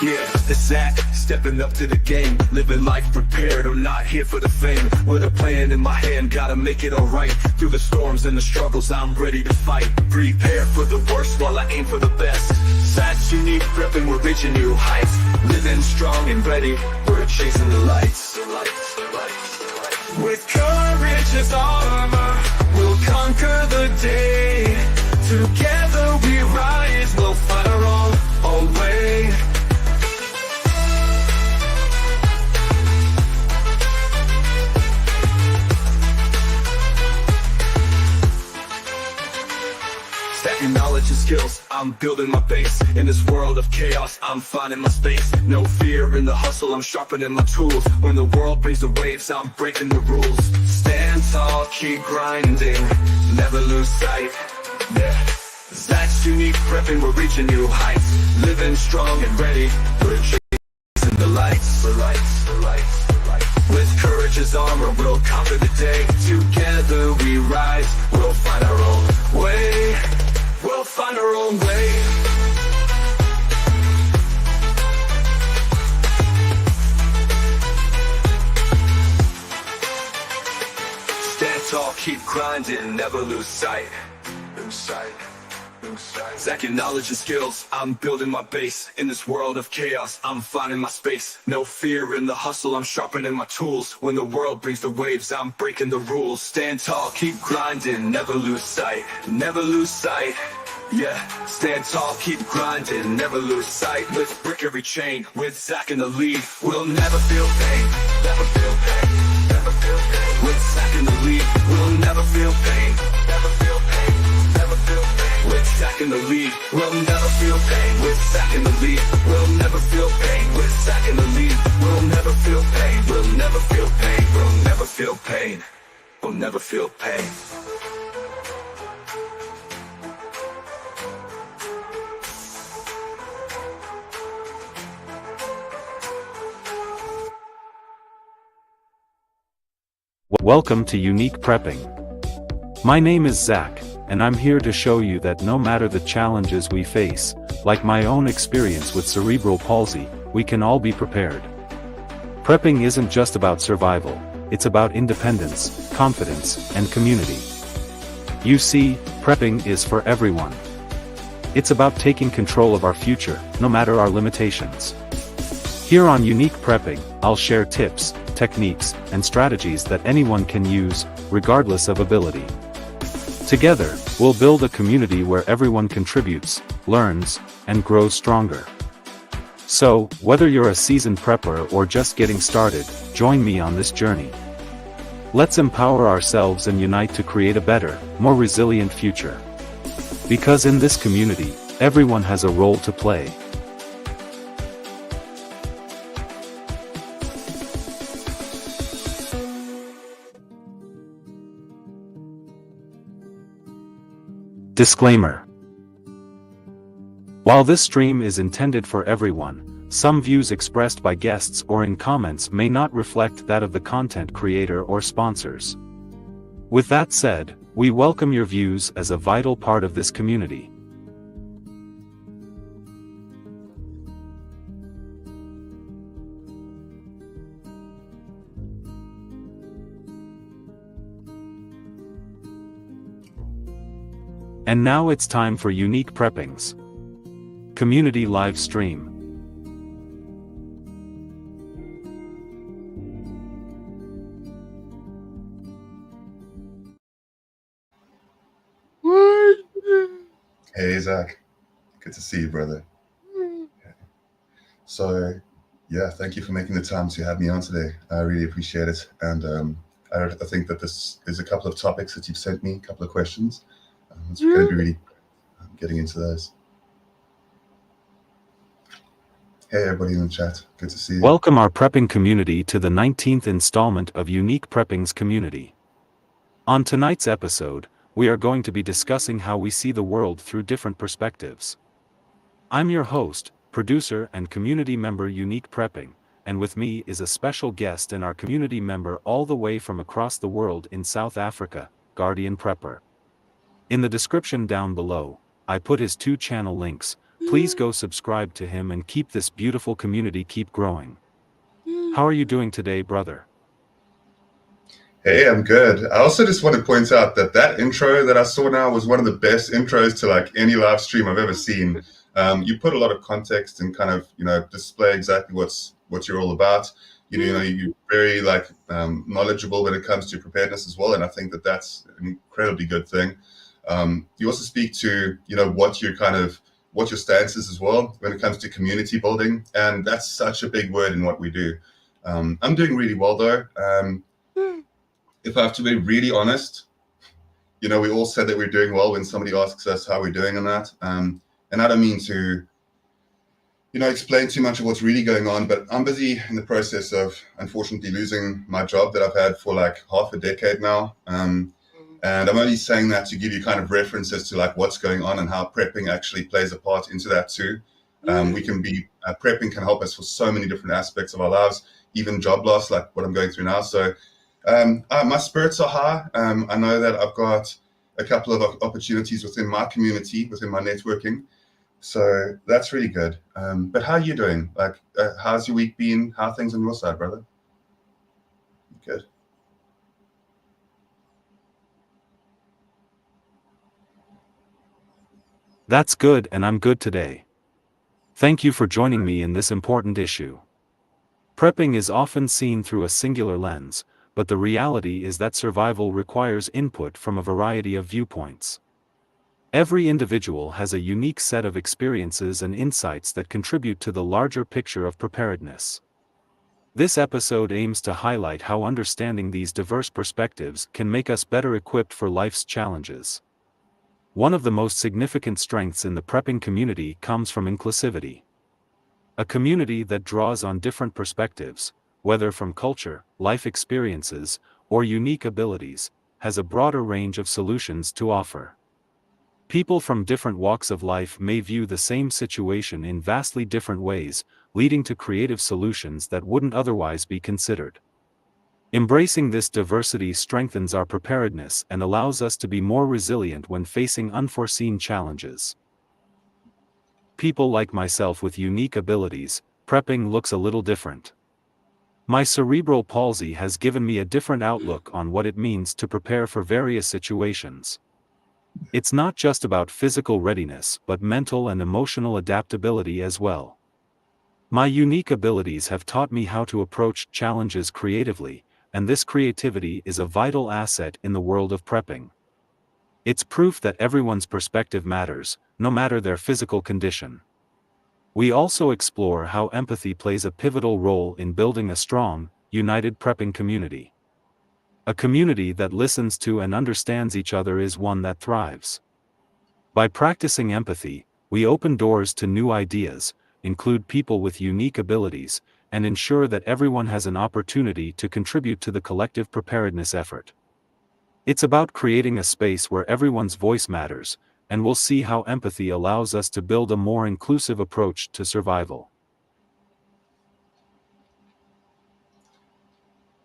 Yeah, it's Zach, stepping up to the game, living life prepared, I'm not here for the fame. With a plan in my hand, gotta make it alright. Through the storms and the struggles, I'm ready to fight. Prepare for the worst while I aim for the best. Zach's unique prepping, we're reaching new heights. Living strong and ready, we're chasing the lights. With courage as armor, we'll conquer the day. Together we rise, we'll fight our own way. Stacking knowledge and skills, I'm building my base. In this world of chaos, I'm finding my space. No fear in the hustle, I'm sharpening my tools. When the world brings the waves, I'm breaking the rules. Stand tall, keep grinding, never lose sight. Yeah. Zach's unique prepping, we're reaching new heights. Living strong and ready, we're chasing the lights. With courage as armor, we'll conquer the day. Together we rise, we'll find our own way. We'll find our own way. Stand tall, keep grinding, never lose sight. Stacking knowledge and skills, I'm building my base. In this world of chaos, I'm finding my space. No fear in the hustle, I'm sharpening my tools. When the world brings the waves, I'm breaking the rules. Stand tall, keep grinding, never lose sight. Never lose sight. Yeah, stand tall, keep grinding, never lose sight. Lift brick every chain, with Zach in the lead. We'll never feel pain, never feel pain, never feel pain. With Zach in the lead, we'll never feel pain, never feel pain, never feel pain. With Zach in the lead, we'll never feel pain. With Zach in the lead, we'll never feel pain. With Zach in the lead, we'll never feel pain. We'll never feel pain, we'll never feel pain. We'll never feel pain. Welcome to Unique Prepping. My name is Zach, and I'm here to show you that no matter the challenges we face, like my own experience with cerebral palsy, we can all be prepared. Prepping isn't just about survival, it's about independence, confidence, and community. You see, prepping is for everyone. It's about taking control of our future, no matter our limitations. Here on Unique Prepping, I'll share tips, techniques, and strategies that anyone can use, regardless of ability. Together, we'll build a community where everyone contributes, learns, and grows stronger. So, whether you're a seasoned prepper or just getting started, join me on this journey. Let's empower ourselves and unite to create a better, more resilient future. Because in this community, everyone has a role to play. Disclaimer. While this stream is intended for everyone, some views expressed by guests or in comments may not reflect that of the content creator or sponsors. With that said, we welcome your views as a vital part of this community. And now it's time for Unique Preppings Community Live Stream. Hey Zach, good to see you, brother. So, yeah, thank you for making the time to have me on today. I really appreciate it, and I think that there's a couple of topics that you've sent me, a couple of questions. It's going to be really getting into those. Hey everybody in the chat, good to see you. Welcome our prepping community to the 19th installment of Unique Prepping's Community. On tonight's episode, we are going to be discussing how we see the world through different perspectives. I'm your host, producer and community member Unique Prepping, and with me is a special guest and our community member all the way from across the world in South Africa, Guardian Prepper. In the description down below, I put his 2 channel links, Please go subscribe to him and keep this beautiful community keep growing. How are you doing today, brother? Hey, I'm good. I also just want to point out that that intro that I saw now was one of the best intros to like any live stream I've ever seen. You put a lot of context and kind of display exactly what you're all about. You're very knowledgeable when it comes to preparedness as well, and I think that that's an incredibly good thing. You also speak to what your stance is as well when it comes to community building, and that's such a big word in what we do. I'm doing really well though. If I have to be really honest, we all said that we're doing well when somebody asks us how we're doing on that. And I don't mean to, explain too much of what's really going on, but I'm busy in the process of unfortunately losing my job that I've had for like half a decade now. And I'm only saying that to give you kind of references to like what's going on and how prepping actually plays a part into that too. Prepping can help us for so many different aspects of our lives, even job loss, like what I'm going through now. So my spirits are high. I know that I've got a couple of opportunities within my community, within my networking. So that's really good. But how are you doing? Like, how's your week been? How are things on your side, brother? Good. That's good, and I'm good today. Thank you for joining me in this important issue. Prepping is often seen through a singular lens, but the reality is that survival requires input from a variety of viewpoints. Every individual has a unique set of experiences and insights that contribute to the larger picture of preparedness. This episode aims to highlight how understanding these diverse perspectives can make us better equipped for life's challenges. One of the most significant strengths in the prepping community comes from inclusivity. A community that draws on different perspectives, whether from culture, life experiences, or unique abilities, has a broader range of solutions to offer. People from different walks of life may view the same situation in vastly different ways, leading to creative solutions that wouldn't otherwise be considered. Embracing this diversity strengthens our preparedness and allows us to be more resilient when facing unforeseen challenges. People like myself with unique abilities, prepping looks a little different. My cerebral palsy has given me a different outlook on what it means to prepare for various situations. It's not just about physical readiness but mental and emotional adaptability as well. My unique abilities have taught me how to approach challenges creatively, and this creativity is a vital asset in the world of prepping. It's proof that everyone's perspective matters, no matter their physical condition. We also explore how empathy plays a pivotal role in building a strong, united prepping community. A community that listens to and understands each other is one that thrives. By practicing empathy, we open doors to new ideas, include people with unique abilities, and ensure that everyone has an opportunity to contribute to the collective preparedness effort. It's about creating a space where everyone's voice matters, and we'll see how empathy allows us to build a more inclusive approach to survival.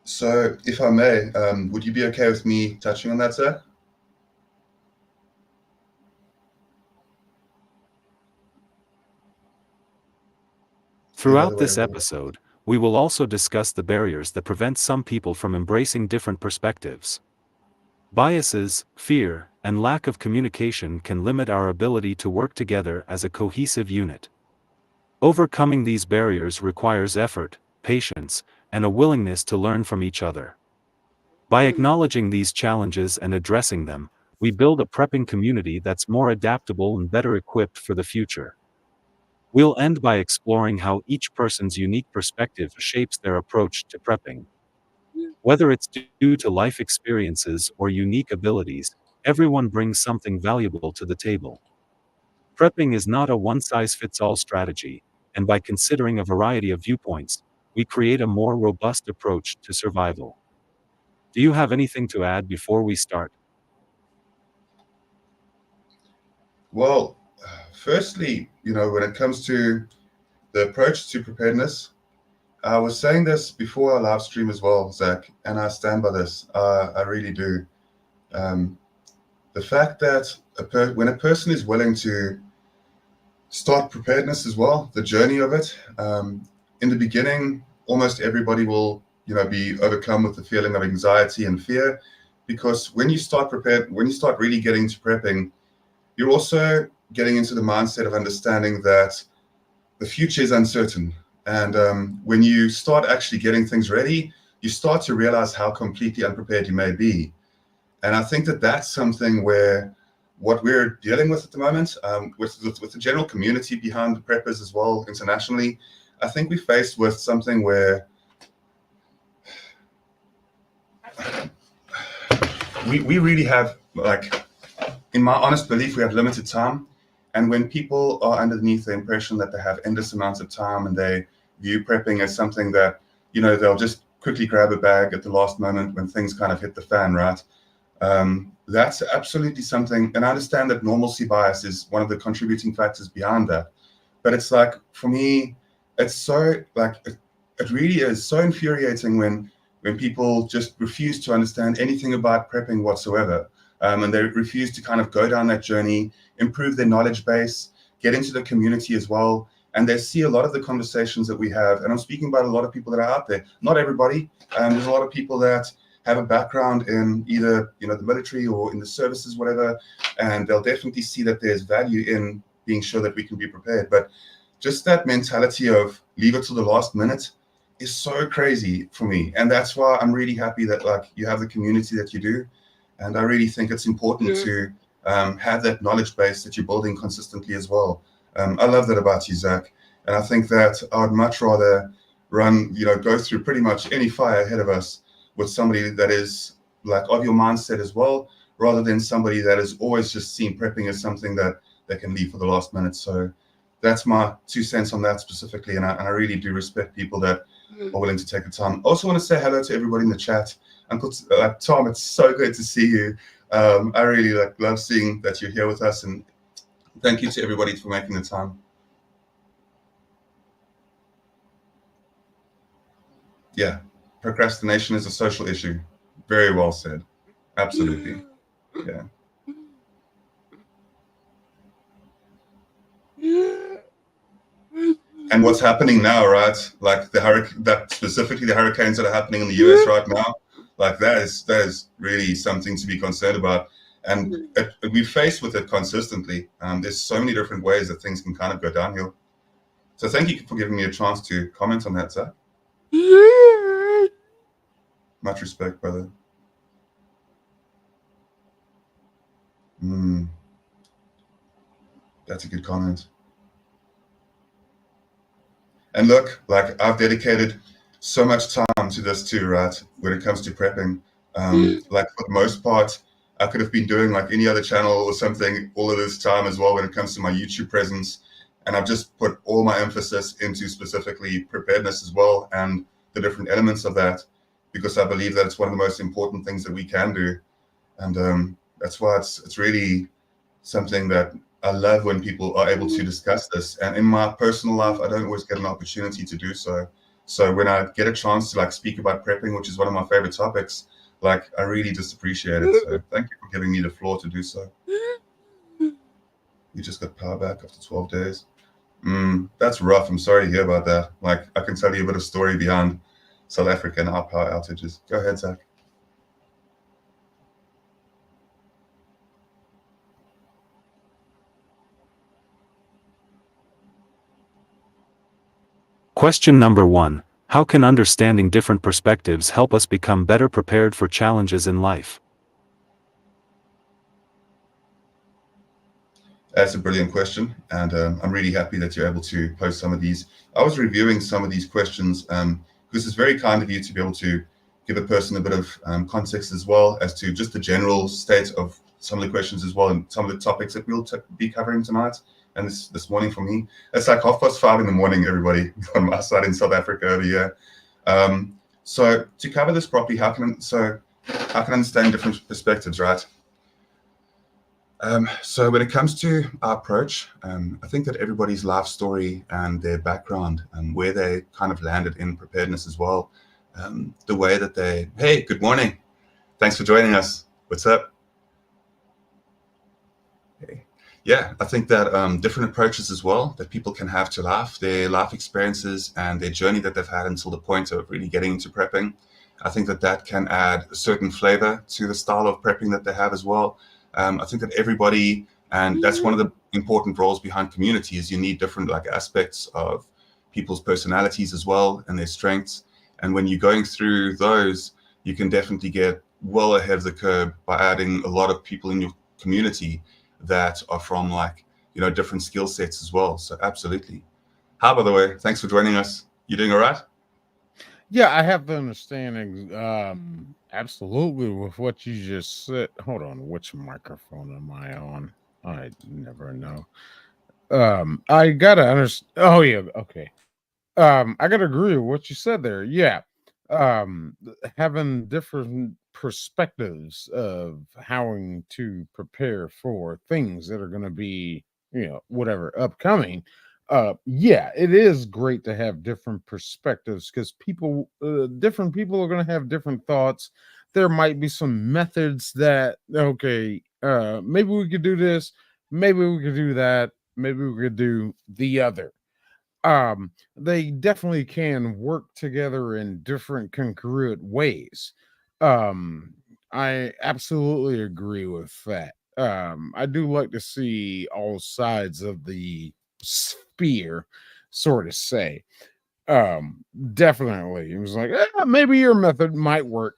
So, if I may, would you be okay with me touching on that, sir? Hey, by the Throughout way, this episode, we will also discuss the barriers that prevent some people from embracing different perspectives. Biases, fear, and lack of communication can limit our ability to work together as a cohesive unit. Overcoming these barriers requires effort, patience, and a willingness to learn from each other. By acknowledging these challenges and addressing them, we build a prepping community that's more adaptable and better equipped for the future. We'll end by exploring how each person's unique perspective shapes their approach to prepping. Whether it's due to life experiences or unique abilities, everyone brings something valuable to the table. Prepping is not a one-size-fits-all strategy, and by considering a variety of viewpoints, we create a more robust approach to survival. Do you have anything to add before we start? well, firstly, when it comes to the approach to preparedness, I was saying this before our live stream as well, Zach, and I stand by this. I really do. Um, the fact that when a person is willing to start preparedness as well, the journey of it. In the beginning, almost everybody will, be overcome with the feeling of anxiety and fear, because when you start really getting into prepping, you're also getting into the mindset of understanding that the future is uncertain. And when you start actually getting things ready, you start to realize how completely unprepared you may be. And I think that that's something where what we're dealing with at the moment, with the general community behind the preppers as well internationally, I think we're faced with something where we really have, like, in my honest belief, we have limited time. And when people are underneath the impression that they have endless amounts of time and they view prepping as something that, they'll just quickly grab a bag at the last moment when things kind of hit the fan, right? That's absolutely something. And I understand that normalcy bias is one of the contributing factors behind that. But it's like, for me, it's so, like, it really is so infuriating when people just refuse to understand anything about prepping whatsoever. And they refuse to kind of go down that journey, improve their knowledge base, get into the community as well. And they see a lot of the conversations that we have, and I'm speaking about a lot of people that are out there, not everybody. There's a lot of people that have a background in either, the military or in the services, whatever, and they'll definitely see that there's value in being sure that we can be prepared. But just that mentality of leave it till the last minute is so crazy for me. And that's why I'm really happy that, like, you have the community that you do. And I really think it's important to have that knowledge base that you're building consistently as well. I love that about you, Zach. And I think that I would much rather go through pretty much any fire ahead of us with somebody that is, like, of your mindset as well, rather than somebody that has always just seen prepping as something that they can leave for the last minute. So that's my 2 cents on that specifically. And I really do respect people that are willing to take the time. I also want to say hello to everybody in the chat. Uncle Tom, it's so good to see you. I really love seeing that you're here with us, and thank you to everybody for making the time. Yeah, procrastination is a social issue. Very well said. Absolutely. Yeah. And what's happening now, right? Like specifically the hurricanes that are happening in the US right now, like that is really something to be concerned about. And we're faced with it consistently. There's so many different ways that things can kind of go downhill. So thank you for giving me a chance to comment on that, Zach. Much respect, brother. That's a good comment. And look, like, I've dedicated so much time to this too, right? When it comes to prepping, like, for the most part, I could have been doing like any other channel or something all of this time as well when it comes to my YouTube presence. And I've just put all my emphasis into specifically preparedness as well, and the different elements of that, because I believe that it's one of the most important things that we can do. And that's why it's really something that I love when people are able to discuss this. And in my personal life, I don't always get an opportunity to do so. So when I get a chance to, like, speak about prepping, which is one of my favorite topics, like, I really just appreciate it. So thank you for giving me the floor to do so. You just got power back after 12 days. That's rough. I'm sorry to hear about that. Like, I can tell you a bit of story behind South Africa and our power outages. Go ahead, Zach. Question number 1. How can understanding different perspectives help us become better prepared for challenges in life? That's a brilliant question, and I'm really happy that you're able to post some of these. I was reviewing some of these questions because it's very kind of you to be able to give a person a bit of context as well as to just the general state of some of the questions as well, and some of the topics that we'll be covering tonight and this morning for me. It's like 5:30 in the morning, everybody, on my side in South Africa over here. So to cover this properly, how can I understand different perspectives, right? So when it comes to our approach, I think that everybody's life story and their background and where they kind of landed in preparedness as well, the way that hey, good morning. Thanks for joining us. What's up? Hey. Yeah, I think that different approaches as well that people can have to life, their life experiences and their journey that they've had until the point of really getting into prepping. I think that that can add a certain flavor to the style of prepping that they have as well. I think that everybody, and that's one of the important roles behind community, is you need different like aspects of people's personalities as well and their strengths. And when you're going through those, you can definitely get well ahead of the curve by adding a lot of people in your community that are from like, different skill sets as well. So absolutely. Hi, by the way, thanks for joining us. You doing all right? Yeah, I have the understanding absolutely with what you just said. Hold on, which microphone am I on? I never know. I gotta understand. Oh yeah, okay. I gotta agree with what you said there. Yeah. Having different perspectives of how to prepare for things that are gonna be, whatever upcoming. Yeah, it is great to have different perspectives because different people are gonna have different thoughts. There might be some methods that okay, maybe we could do this, maybe we could do that, maybe we could do the other. They definitely can work together in different congruent ways. um I absolutely agree with that. I do like to see all sides of the sphere, sort of say. Definitely it was like, maybe your method might work.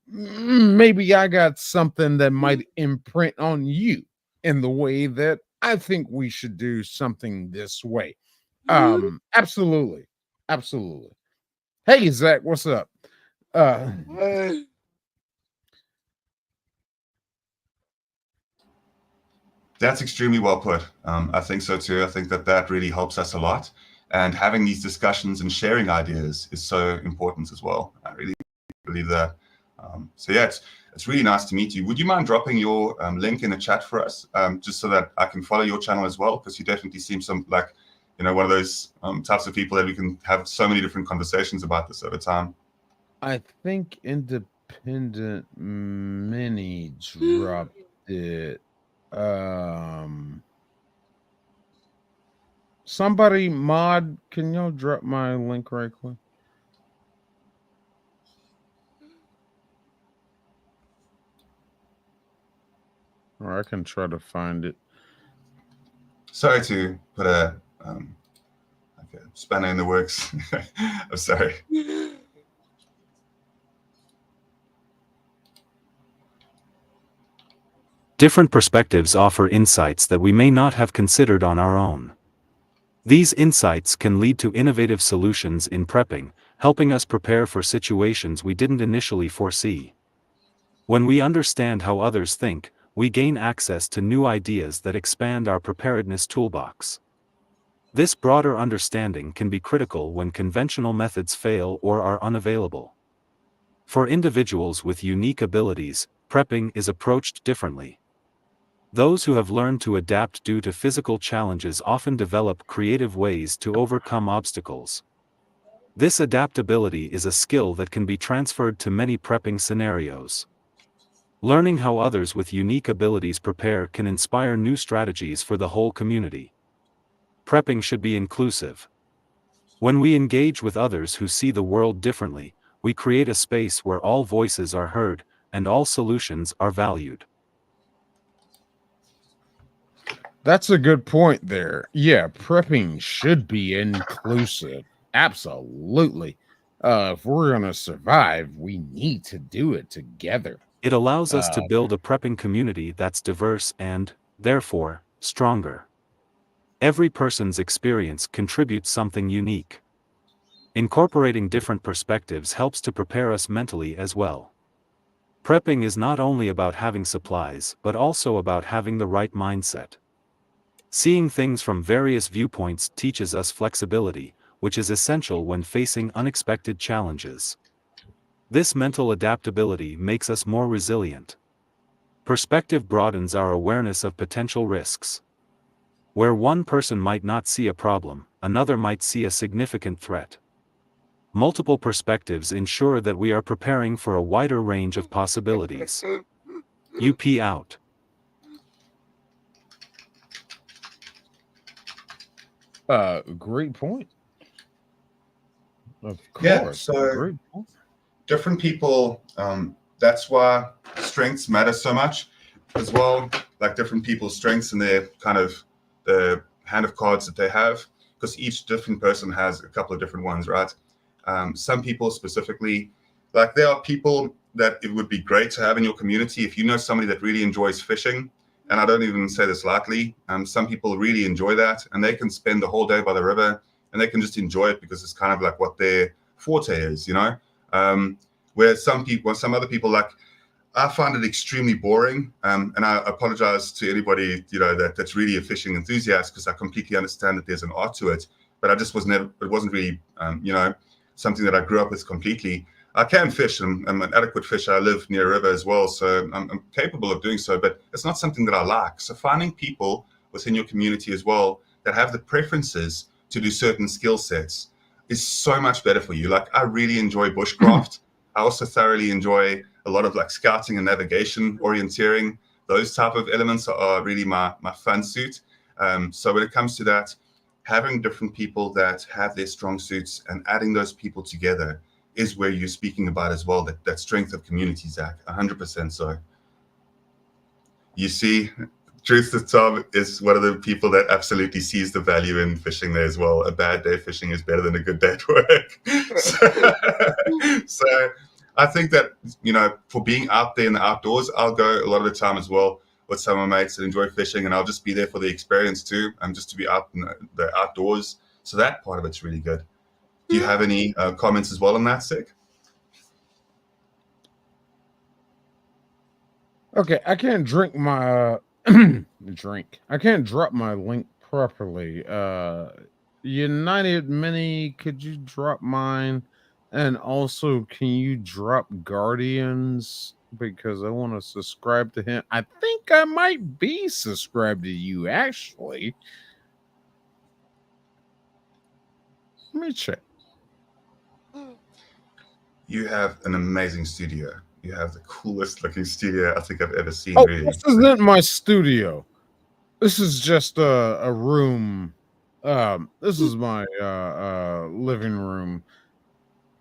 Maybe I got something that might imprint on you in the way that I think we should do something this way. Absolutely. Absolutely. Hey, Zach, what's up? Uh, That's extremely well put. I think so too. I think that that really helps us a lot. And having these discussions and sharing ideas is so important as well. I really believe that. So yeah, it's really nice to meet you. Would you mind dropping your link in the chat for us, just so that I can follow your channel as well? Because you definitely seem like, one of those types of people that we can have so many different conversations about this over time. I think Independent Mini dropped it. Somebody mod, can y'all drop my link right quick? Or I can try to find it. Sorry to put like a spanner in the works. I'm sorry. Different perspectives offer insights that we may not have considered on our own. These insights can lead to innovative solutions in prepping, helping us prepare for situations we didn't initially foresee. When we understand how others think, we gain access to new ideas that expand our preparedness toolbox. This broader understanding can be critical when conventional methods fail or are unavailable. For individuals with unique abilities, prepping is approached differently. Those who have learned to adapt due to physical challenges often develop creative ways to overcome obstacles. This adaptability is a skill that can be transferred to many prepping scenarios. Learning how others with unique abilities prepare can inspire new strategies for the whole community. Prepping should be inclusive. When we engage with others who see the world differently, we create a space where all voices are heard, and all solutions are valued. That's a good point there. Yeah, prepping should be inclusive. Absolutely. If we're going to survive, we need to do it together. It allows us to build a prepping community that's diverse and, therefore, stronger. Every person's experience contributes something unique. Incorporating different perspectives helps to prepare us mentally as well. Prepping is not only about having supplies, but also about having the right mindset. Seeing things from various viewpoints teaches us flexibility, which is essential when facing unexpected challenges. This mental adaptability makes us more resilient. Perspective broadens our awareness of potential risks. Where one person might not see a problem, another might see a significant threat. Multiple perspectives ensure that we are preparing for a wider range of possibilities. UP out. Great point. Of Yeah, course, so great point. different people, that's why strengths matter so much as well, like different people's strengths and their kind of the hand of cards that they have, because each different person has a couple of different ones, right? Some people specifically, like there are people that it would be great to have in your community if you know somebody that really enjoys fishing. And I don't even say this lightly. Some people really enjoy that, and they can spend the whole day by the river, and they can just enjoy it because it's kind of like what their forte is, you know. Um, where some other people, like I find it extremely boring. And I apologize to anybody, you know, that's really a fishing enthusiast, because I completely understand that there's an art to it. But I just was never, it wasn't really, you know, something that I grew up with completely. I can fish. I'm an adequate fisher. I live near a river as well, so I'm capable of doing so. But it's not something that I like. So finding people within your community as well that have the preferences to do certain skill sets is so much better for you. Like I really enjoy bushcraft. I also thoroughly enjoy a lot of like scouting and navigation, orienteering. Those type of elements are really my fun suit. So when it comes to that, having different people that have their strong suits and adding those people together is where you're speaking about as well, that strength of community, Zach, 100% so. You see, Truth to Tom is one of the people that absolutely sees the value in fishing there as well. A bad day fishing is better than a good day at work. So I think that, you know, for being out there in the outdoors, I'll go a lot of the time as well with some of my mates that enjoy fishing, and I'll just be there for the experience too, just to be out in the outdoors. So that part of it's really good. Do you have any comments as well on that, Sick? Okay, I can't drink my drink. I can't drop my link properly. United Mini, could you drop mine? And also, can you drop Guardians? Because I want to subscribe to him. I think I might be subscribed to you, actually. Let me check. You have an amazing studio. You have the coolest looking studio I think I've ever seen, Oh, really. this isn't my studio. This is just a room. This is my living room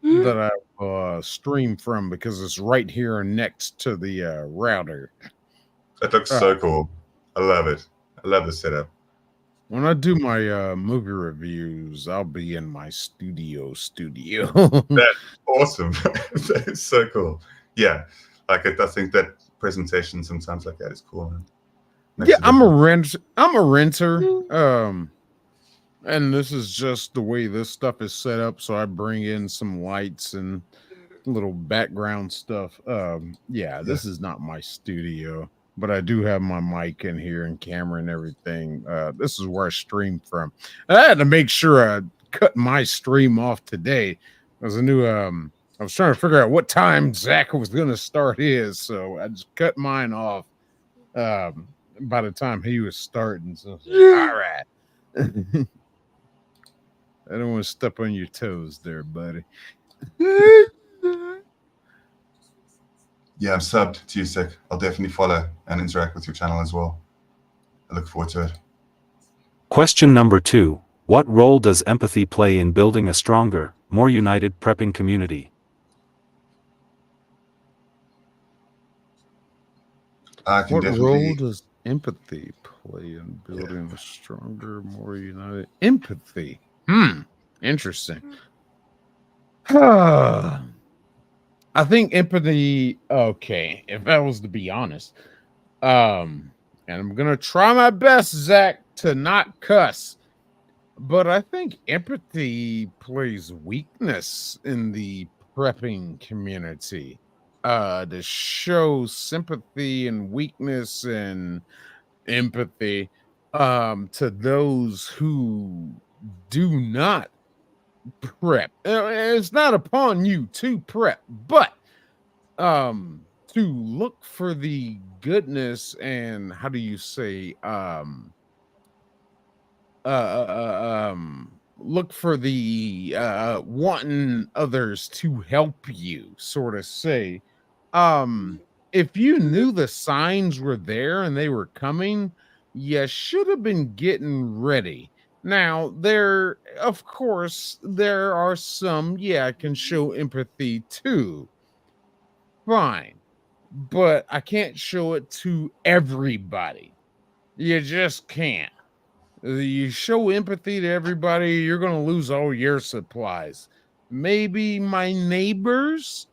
that I stream from because it's right here next to the router. It looks Uh, so cool. I love it. I love the setup. when I do my movie reviews, I'll be in my studio. That's awesome. That is so cool. Yeah, like I think that presentation sometimes like that is cool. Man. Makes Yeah, a difference. I'm a renter. And this is just the way this stuff is set up. So I bring in some lights and little background stuff. Yeah, Yeah. this is not my studio, but I do have my mic in here and camera and everything. This is where I stream from. I had to make sure I cut my stream off today because I knew I was trying to figure out what time Zach was going to start his, so I just cut mine off by the time he was starting. So I was like, all right. I don't want to step on your toes there, buddy. Yeah, I'm subbed to you, Sick. I'll definitely follow and interact with your channel as well. I look forward to it. Question number 2. What role does empathy play in building a stronger, more united prepping community? I can What role definitely, does empathy play in building a stronger, more united empathy? Interesting. I think empathy, okay, if I was to be honest, and I'm gonna try my best, Zach, to not cuss, but I think empathy plays weakness in the prepping community. To show sympathy and weakness and empathy to those who do not prep. It's not upon you to prep, but to look for the goodness and how do you say look for the wanting others to help you, sort of say. If you knew the signs were there and they were coming, you should have been getting ready. Now, there, of course, there are some, yeah, I can show empathy too. Fine. But I can't show it to everybody. You just can't. You show empathy to everybody, you're going to lose all your supplies. Maybe my neighbors,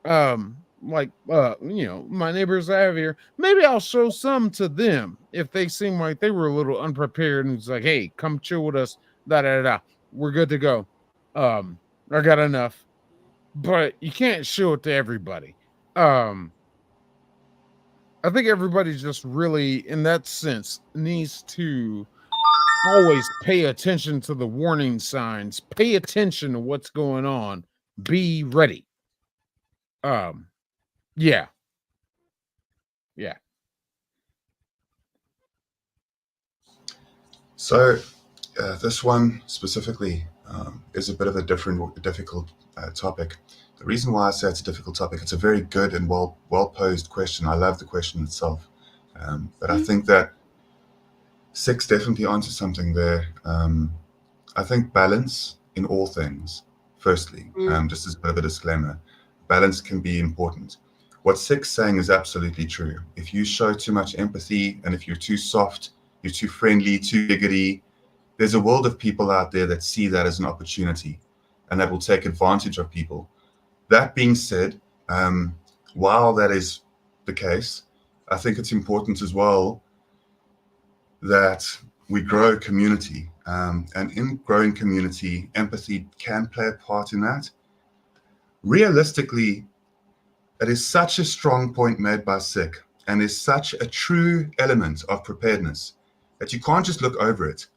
my neighbors I have here, maybe I'll show some to them if they seem like they were a little unprepared and it's like, hey, come chill with us, we're good to go. I got enough. But you can't show it to everybody. I think everybody just really, in that sense, needs to always pay attention to the warning signs, pay attention to what's going on, be ready. Um, yeah, yeah. So this one specifically is a bit of a difficult topic. The reason why I say it's a difficult topic, it's a very good and well posed question. I love the question itself, but I think that Six definitely answers something there. I think balance in all things. Firstly, just as a bit of a disclaimer, balance can be important. What Six saying is absolutely true. If you show too much empathy and if you're too soft, you're too friendly, too giggity, there's a world of people out there that see that as an opportunity and that will take advantage of people. That being said, while that is the case, I think it's important as well that we grow community. And in growing community, empathy can play a part in that. Realistically, it is such a strong point made by Sick and is such a true element of preparedness that you can't just look over it.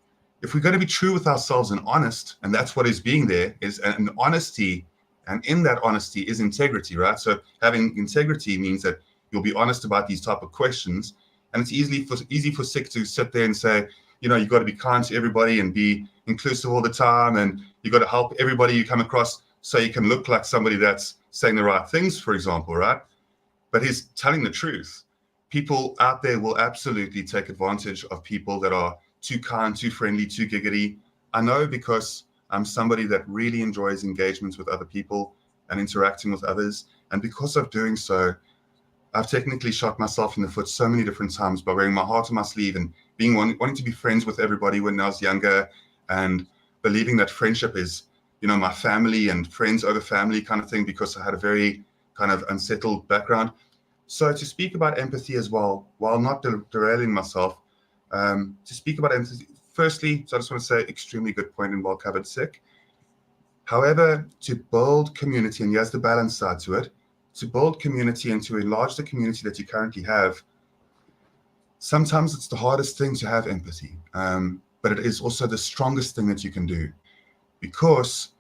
If we're going to be true with ourselves and honest, and that's what is being there, is an honesty, and in that honesty is integrity, right? So having integrity means that you'll be honest about these type of questions, and it's easy for Sick to sit there and say, you know, you've got to be kind to everybody and be inclusive all the time, and you've got to help everybody you come across so you can look like somebody that's saying the right things, for example, right? But he's telling the truth. People out there will absolutely take advantage of people that are too kind, too friendly, too giggity. I know because I'm somebody that really enjoys engagements with other people and interacting with others. And because of doing so, I've technically shot myself in the foot so many different times by wearing my heart on my sleeve and wanting to be friends with everybody when I was younger and believing that friendship is, you know, my family and friends over family kind of thing, because I had a very kind of unsettled background. So to speak about empathy as well, while not derailing myself, to speak about empathy, firstly, so I just want to say extremely good point and well covered, Sick. However, to build community, and here's the balance side to it, to build community and to enlarge the community that you currently have, sometimes it's the hardest thing to have empathy, but it is also the strongest thing that you can do. Because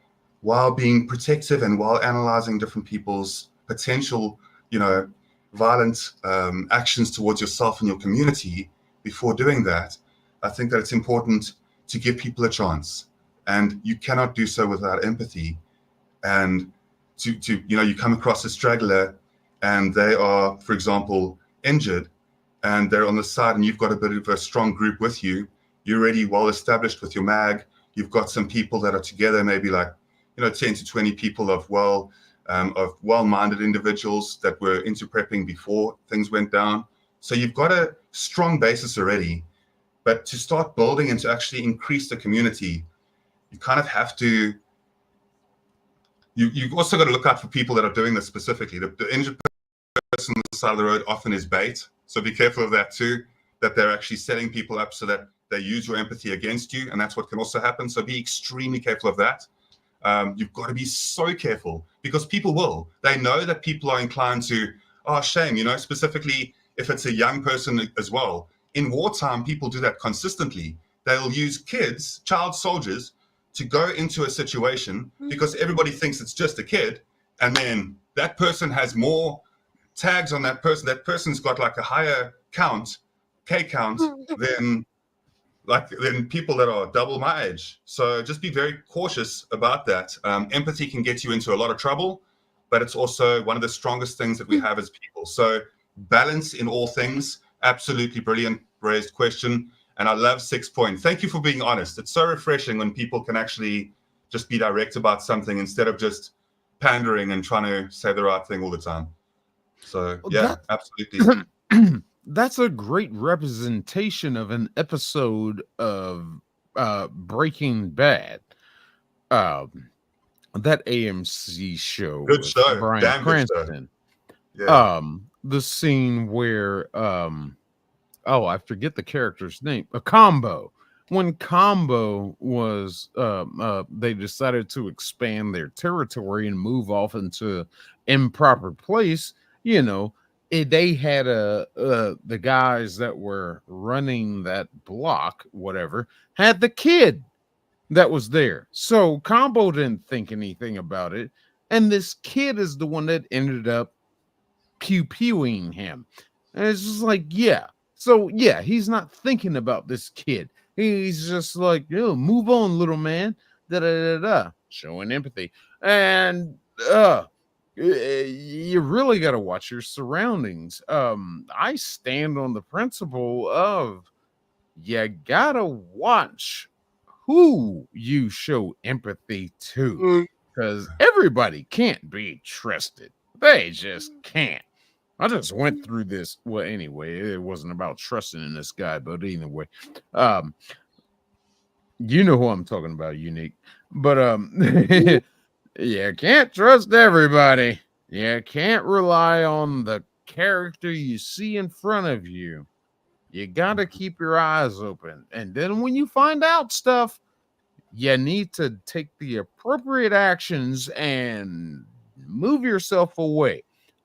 while being protective and while analyzing different people's potential, you know, violent actions towards yourself and your community, before doing that, I think that it's important to give people a chance. And you cannot do so without empathy. And to you know, you come across a straggler and they are, for example, injured and they're on the side and you've got a bit of a strong group with you. You're already well established with your mag. You've got some people that are together, maybe like, you know, 10 to 20 people of well-minded individuals that were into prepping before things went down. So you've got a strong basis already, but to start building and to actually increase the community, you kind of have to, you've also got to look out for people that are doing this specifically. The injured person on the side of the road often is bait. So be careful of that too, that they're actually setting people up so that they use your empathy against you. And that's what can also happen. So be extremely careful of that. You've got to be so careful because people will. They know that people are inclined to, oh, shame, you know, specifically if it's a young person as well. In wartime, people do that consistently. They'll use kids, child soldiers, to go into a situation because everybody thinks it's just a kid. And then that person has more tags on that person. That person's got like a higher count, K count, than people that are double my age. So just be very cautious about that. Empathy can get you into a lot of trouble, but it's also one of the strongest things that we have as people. So balance in all things, absolutely brilliant raised question. And I love 6 Point. Thank you for being honest. It's so refreshing when people can actually just be direct about something instead of just pandering and trying to say the right thing all the time. So yeah, absolutely. That's a great representation of an episode of Breaking Bad. That AMC show Good with show. Bryan Damn good show. Cranston. Yeah. The scene where I forget the character's name. A Combo. When Combo was they decided to expand their territory and move off into improper place, you know, they had the guys that were running that block, whatever, had the kid that was there. So Combo didn't think anything about it. And this kid is the one that ended up pew-pewing him. And it's just like, yeah. So yeah, he's not thinking about this kid. He's just like, yo, move on, little man. Da da da da. Showing empathy. And you really got to watch your surroundings. I stand on the principle of you gotta watch who you show empathy to, because everybody can't be trusted. They just can't. I just went through this. Well, anyway, it wasn't about trusting in this guy, but anyway, you know who I'm talking about, Unique. But you can't trust everybody. You can't rely on the character you see in front of you. You gotta keep your eyes open. And then when you find out stuff, you need to take the appropriate actions and move yourself away.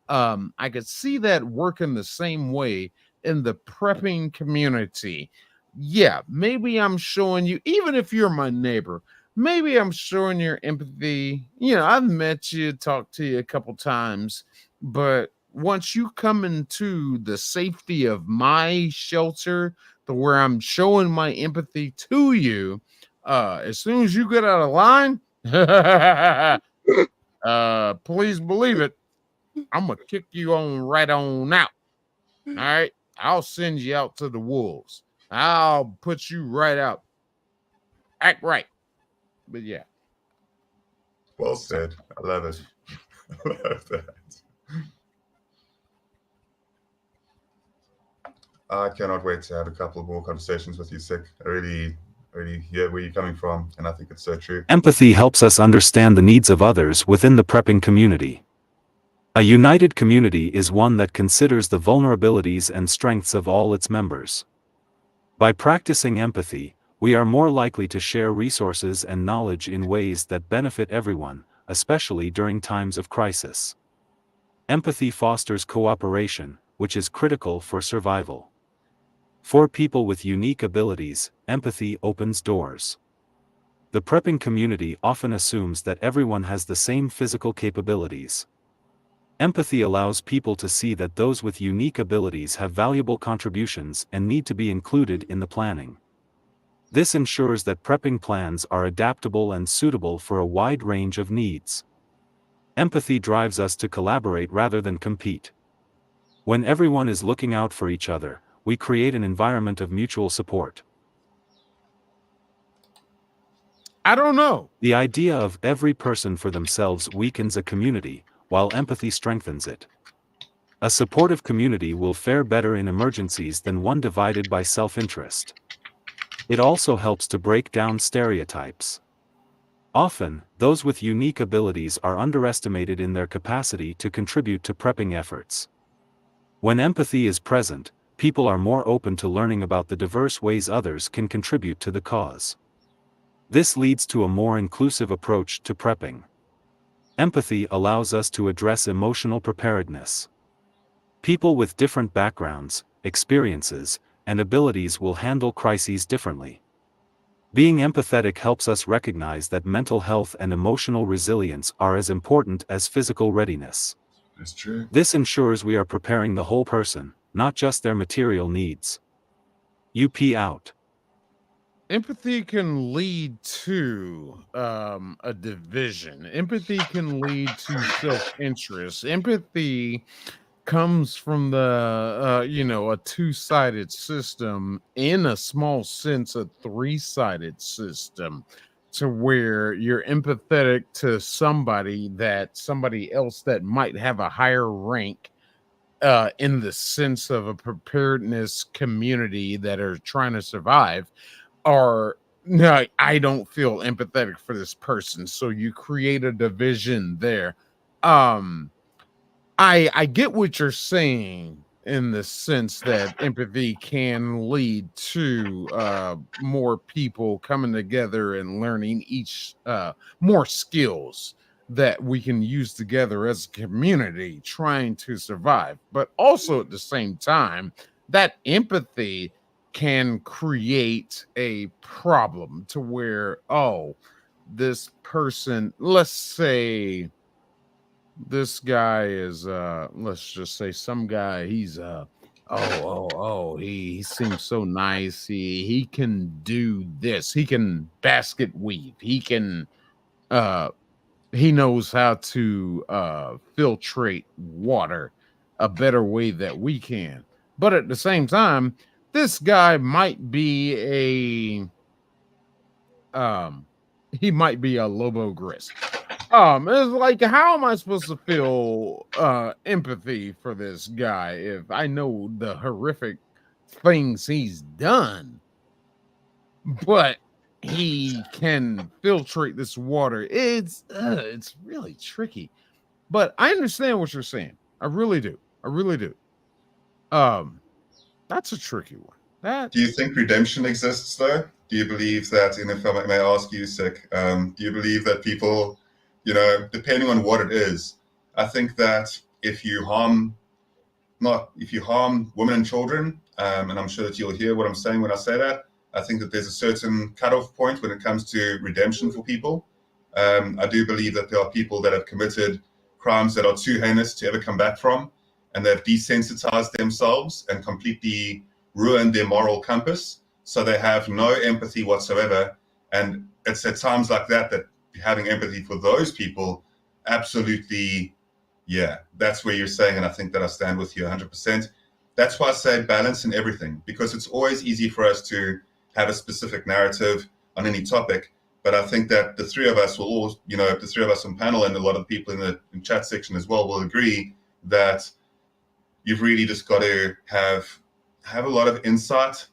I could see that working the same way in the prepping community. Yeah, maybe I'm showing you, even if you're my neighbor, maybe I'm showing your empathy. You know, I've met you, talked to you a couple times, but once you come into the safety of my shelter to where I'm showing my empathy to you, as soon as you get out of line, please believe it, I'm gonna kick you on right on out. All right, I'll send you out to the wolves. I'll put you right out. Act right. But yeah. Well said. I love it. I love that. I cannot wait to have a couple more conversations with you, Sick. I really hear where you're coming from, and I think it's so true. Empathy helps us understand the needs of others within the prepping community. A united community is one that considers the vulnerabilities and strengths of all its members. By practicing empathy, we are more likely to share resources and knowledge in ways that benefit everyone, especially during times of crisis. Empathy fosters cooperation, which is critical for survival. For people with unique abilities, empathy opens doors. The prepping community often assumes that everyone has the same physical capabilities. Empathy allows people to see that those with unique abilities have valuable contributions and need to be included in the planning. This ensures that prepping plans are adaptable and suitable for a wide range of needs. Empathy drives us to collaborate rather than compete. When everyone is looking out for each other, we create an environment of mutual support. I don't know. The idea of every person for themselves weakens a community, while empathy strengthens it. A supportive community will fare better in emergencies than one divided by self-interest. It also helps to break down stereotypes. Often, those with unique abilities are underestimated in their capacity to contribute to prepping efforts. When empathy is present, people are more open to learning about the diverse ways others can contribute to the cause. This leads to a more inclusive approach to prepping. Empathy allows us to address emotional preparedness. People with different backgrounds, experiences, and abilities will handle crises differently. Being empathetic helps us recognize that mental health and emotional resilience are as important as physical readiness. That's true. This ensures we are preparing the whole person, not just their material needs. UP out. Empathy can lead to a division. Empathy can lead to self-interest. Empathy comes from the a two-sided system, in a small sense a three-sided system, to where you're empathetic to somebody else that might have a higher rank, in the sense of a preparedness community that are trying to survive, or no, I don't feel empathetic for this person, so you create a division there. um I get what you're saying, in the sense that empathy can lead to more people coming together and learning each more skills that we can use together as a community trying to survive. But also at the same time, that empathy can create a problem to where, oh, this person, let's say this guy is let's just say some guy, he's he seems so nice, he can do this, he can basket weave, uh he knows how to filtrate water a better way that we can. But at the same time, this guy might be he might be a Lobo Grist. It's like, how am I supposed to feel empathy for this guy if I know the horrific things he's done, but he can filtrate this water? It's really tricky. But I understand what you're saying. I really do. I really do. Um, that's a tricky one. That Do you think redemption exists though? Do you believe that, and if I may ask you, Sick, do you believe that people, depending on what it is, I think that if you harm women and children, and I'm sure that you'll hear what I'm saying when I say that, I think that there's a certain cutoff point when it comes to redemption for people. I do believe that there are people that have committed crimes that are too heinous to ever come back from, and they've desensitized themselves and completely ruined their moral compass. So they have no empathy whatsoever. And it's at times like that having empathy for those people, absolutely, yeah, that's where you're saying, and I think that I stand with you 100%. That's why I say balance in everything, because it's always easy for us to have a specific narrative on any topic. But I think that the three of us will all, the three of us on panel and a lot of people in the chat section as well will agree that you've really just got to have a lot of insight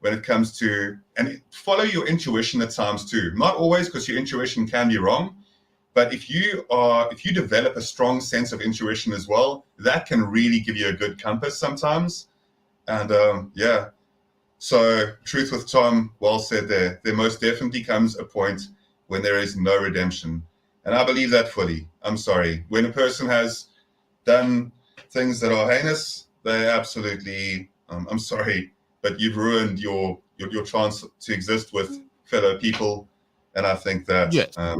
when it comes to, and follow your intuition at times too. Not always, because your intuition can be wrong, but if you develop a strong sense of intuition as well, that can really give you a good compass sometimes. And yeah, so truth with Tom, well said there. There most definitely comes a point when there is no redemption. And I believe that fully. I'm sorry. When a person has done things that are heinous, they absolutely, I'm sorry, but you've ruined your chance to exist with fellow people. And I think that, yes. I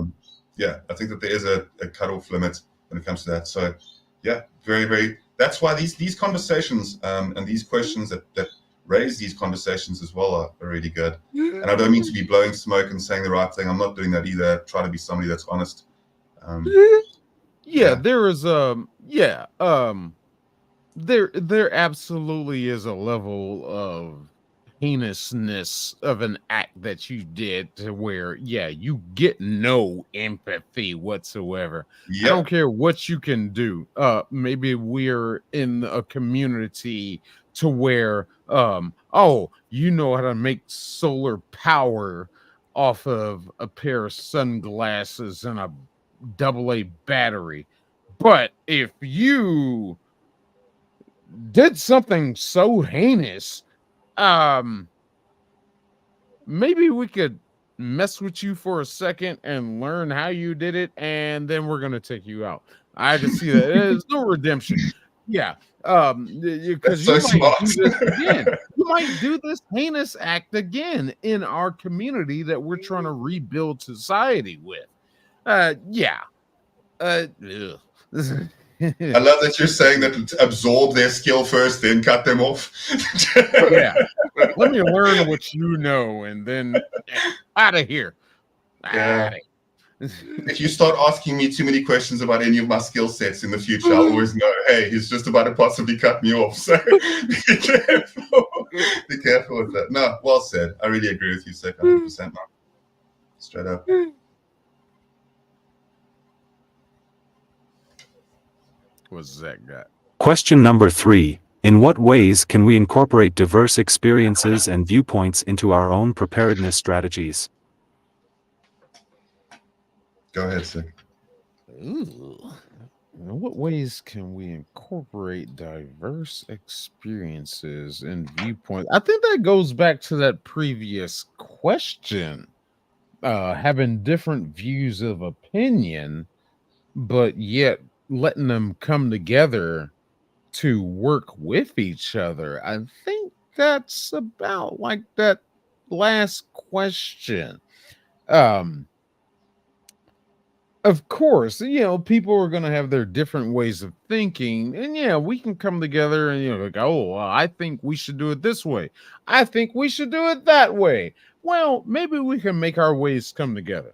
think that there is a cutoff limit when it comes to that. So yeah, very, very, that's why these conversations and these questions that raise these conversations as well are really good. And I don't mean to be blowing smoke and saying the right thing. I'm not doing that either. Try to be somebody that's honest. There is there absolutely is a level of heinousness of an act that you did to where, you get no empathy whatsoever. Yep. I don't care what you can do. Maybe we're in a community to where, you know how to make solar power off of a pair of sunglasses and a AA battery. But if you did something so heinous, maybe we could mess with you for a second and learn how you did it, and then we're gonna take you out. I can see that there's no redemption. Yeah, because so you might smart. do this again. You might do this heinous act again in our community that we're trying to rebuild society with. Yeah. Ugh. I love that you're saying that absorb their skill first, then cut them off. Yeah. Let me learn what you know, and then out of here. Yeah. If you start asking me too many questions about any of my skill sets in the future, I'll always know, hey, he's just about to possibly cut me off. So be careful. Be careful with that. No, well said. I really agree with you, Sek, 100%, man. Straight up. What's Zach got? Question number 3. In what ways can we incorporate diverse experiences and viewpoints into our own preparedness strategies? Go ahead, Sek. Ooh. In what ways can we incorporate diverse experiences and viewpoints? I think that goes back to that previous question. Having different views of opinion, but yet letting them come together to work with each other. I think that's about like that last question. Um, of course, people are going to have their different ways of thinking, and yeah, we can come together and like, oh, well, I think we should do it this way. I think we should do it that way. Well, maybe we can make our ways come together.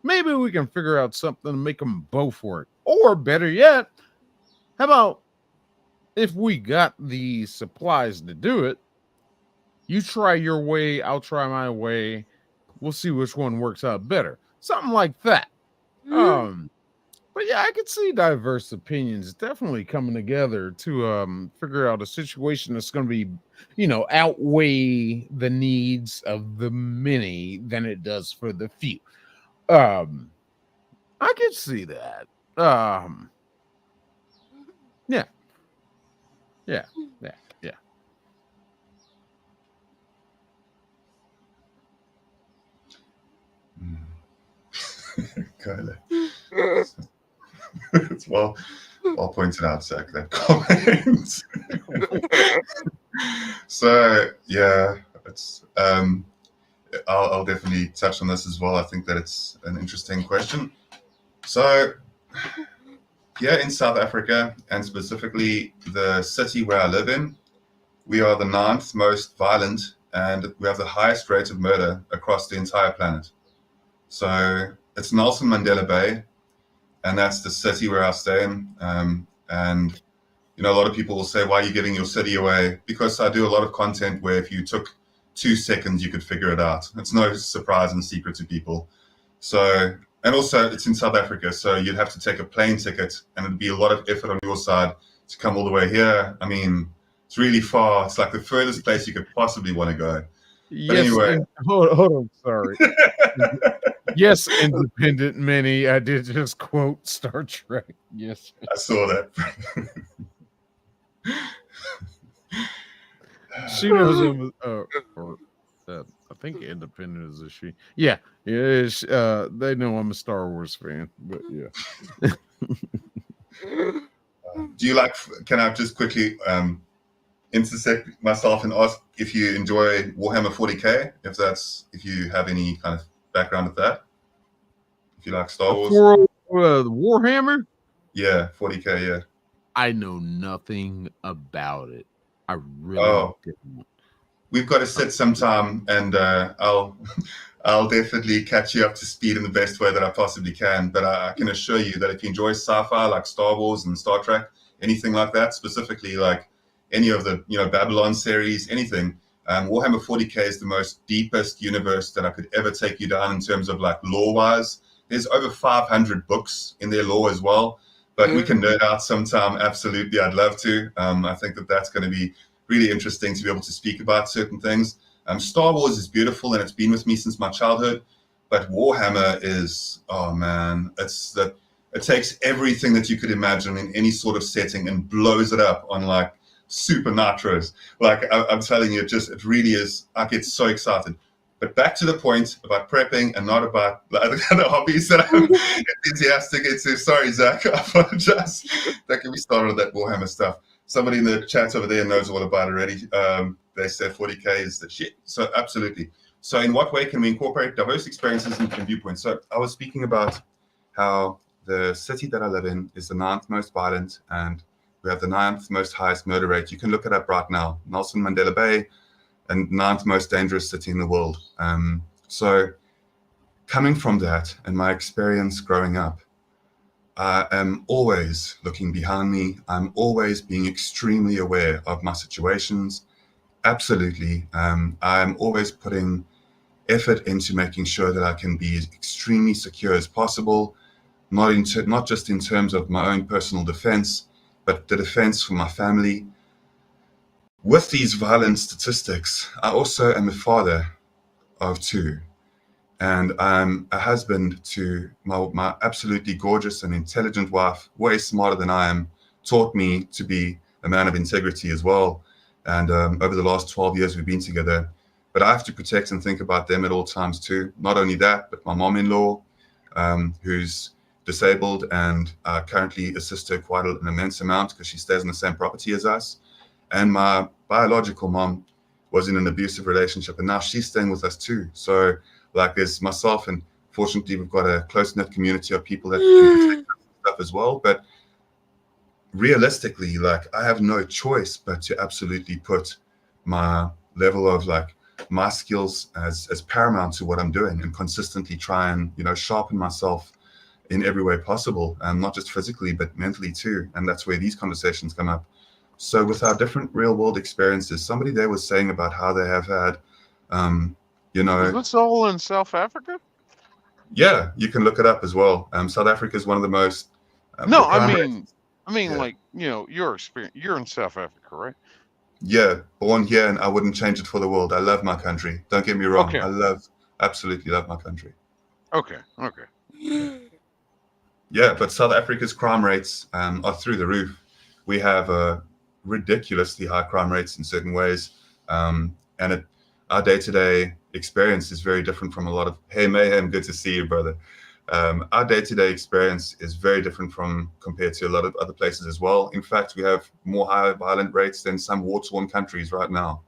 Maybe we can figure out something to make them both work. Or better yet, how about if we got the supplies to do it, you try your way, I'll try my way. We'll see which one works out better. Something like that. But yeah, I could see diverse opinions definitely coming together to figure out a situation that's going to be, outweigh the needs of the many than it does for the few. I could see that. Yeah. Yeah. Yeah. Yeah. Kind of. It's well pointed out, Zach, that comment. So yeah, it's I'll definitely touch on this as well. I think that it's an interesting question. So here in South Africa, and specifically the city where I live in, we are the 9th most violent, and we have the highest rate of murder across the entire planet. So it's Nelson Mandela Bay, and that's the city where I stay in. And a lot of people will say, why are you giving your city away? Because I do a lot of content where if you took 2 seconds, you could figure it out. It's no surprise and secret to people. So, and also it's in South Africa, so you'd have to take a plane ticket, and it'd be a lot of effort on your side to come all the way here. I mean, it's really far. It's like the furthest place you could possibly want to go. Yes. Anyway. Hold on. Sorry. Yes, independent mini. I did just quote Star Trek. Yes. I saw that. She knows him. I think independent is a she. Yeah. Yeah. They know I'm a Star Wars fan, but yeah. Do you like, can I just quickly intersect myself and ask if you enjoy Warhammer 40K, if you have any kind of background with that, if you like Star Wars? Warhammer? Yeah, 40K, yeah. I know nothing about it. I really didn't. We've got to sit sometime, and I'll definitely catch you up to speed in the best way that I possibly can. But I can assure you that if you enjoy sci-fi like Star Wars and Star Trek, anything like that, specifically like any of the Babylon series, anything, Warhammer 40K is the most deepest universe that I could ever take you down in terms of like lore-wise. There's over 500 books in their lore as well, but we can nerd out sometime. Absolutely, I'd love to. I think that that's going to be really interesting to be able to speak about certain things. Star Wars is beautiful, and it's been with me since my childhood, but Warhammer is, oh man, it takes everything that you could imagine in any sort of setting and blows it up on like super nitros. Like I'm telling you, it really is. I get so excited. But back to the point about prepping and not about the other hobbies that I'm enthusiastic into. Sorry, Zach, I apologize. That can be started on that Warhammer stuff. Somebody in the chat over there knows all about it already. They said 40K is the shit. So absolutely. So in what way can we incorporate diverse experiences and viewpoints? So I was speaking about how the city that I live in is the 9th most violent, and we have the 9th most highest murder rate. You can look it up right now. Nelson Mandela Bay, and 9th most dangerous city in the world. So coming from that and my experience growing up, I am always looking behind me. I'm always being extremely aware of my situations. Absolutely. I'm always putting effort into making sure that I can be as extremely secure as possible, not just in terms of my own personal defense, but the defense for my family. With these violent statistics, I also am a father of two. And I'm a husband to my absolutely gorgeous and intelligent wife, way smarter than I am, taught me to be a man of integrity as well. And over the last 12 years, we've been together. But I have to protect and think about them at all times too. Not only that, but my mom-in-law, who's disabled, and currently assist her quite an immense amount because she stays in the same property as us. And my biological mom was in an abusive relationship, and now she's staying with us too. So like there's myself, and fortunately we've got a close-knit community of people that can protect stuff as well. But realistically, like I have no choice but to absolutely put my level of like my skills as paramount to what I'm doing, and consistently try and, you know, sharpen myself in every way possible, and not just physically but mentally too. And that's where these conversations come up. So with our different real world experiences, somebody there was saying about how they have had you know, Is this all in South Africa? yeah, you can look it up as well. South Africa is one of the most. No, the crime I mean, yeah. like, you know, your experience. You're in South Africa, right? Yeah, born here, and I wouldn't change it for the world. I love my country. Don't get me wrong. Okay. Absolutely love my country. Okay. Okay. Yeah, but South Africa's crime rates are through the roof. We have ridiculously high crime rates in certain ways, and our day-to-day experience is very different from a lot of. Hey, Mayhem, good to see you, brother. Our day-to-day experience is very different compared to a lot of other places as well. In fact, we have more high violent rates than some war-torn countries right now.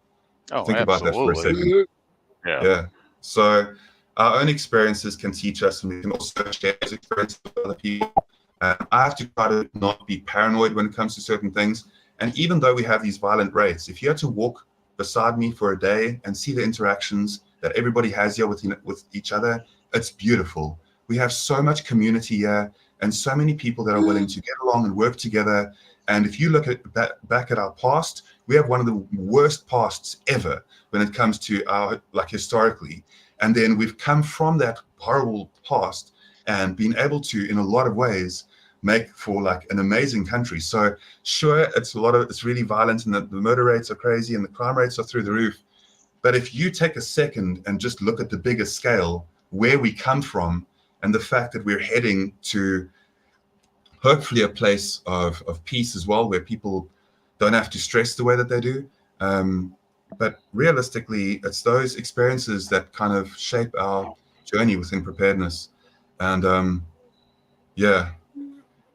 Oh, Think about that for a absolutely. second. Yeah. Yeah. So our own experiences can teach us, and we can also share those experiences with other people. I have to try to not be paranoid when it comes to certain things. And even though we have these violent rates, if you had to walk beside me for a day and see the interactions that everybody has here with each other, it's beautiful. We have so much community here, and so many people that are willing to get along and work together. And if you look at back at our past, we have one of the worst pasts ever when it comes to our, like, historically. And then we've come from that horrible past and been able to, in a lot of ways, make for like an amazing country. So sure, it's really violent, and the murder rates are crazy and the crime rates are through the roof. But if you take a second and just look at the bigger scale, where we come from, and the fact that we're heading to hopefully a place of peace as well, where people don't have to stress the way that they do. But realistically, it's those experiences that kind of shape our journey within preparedness. And yeah,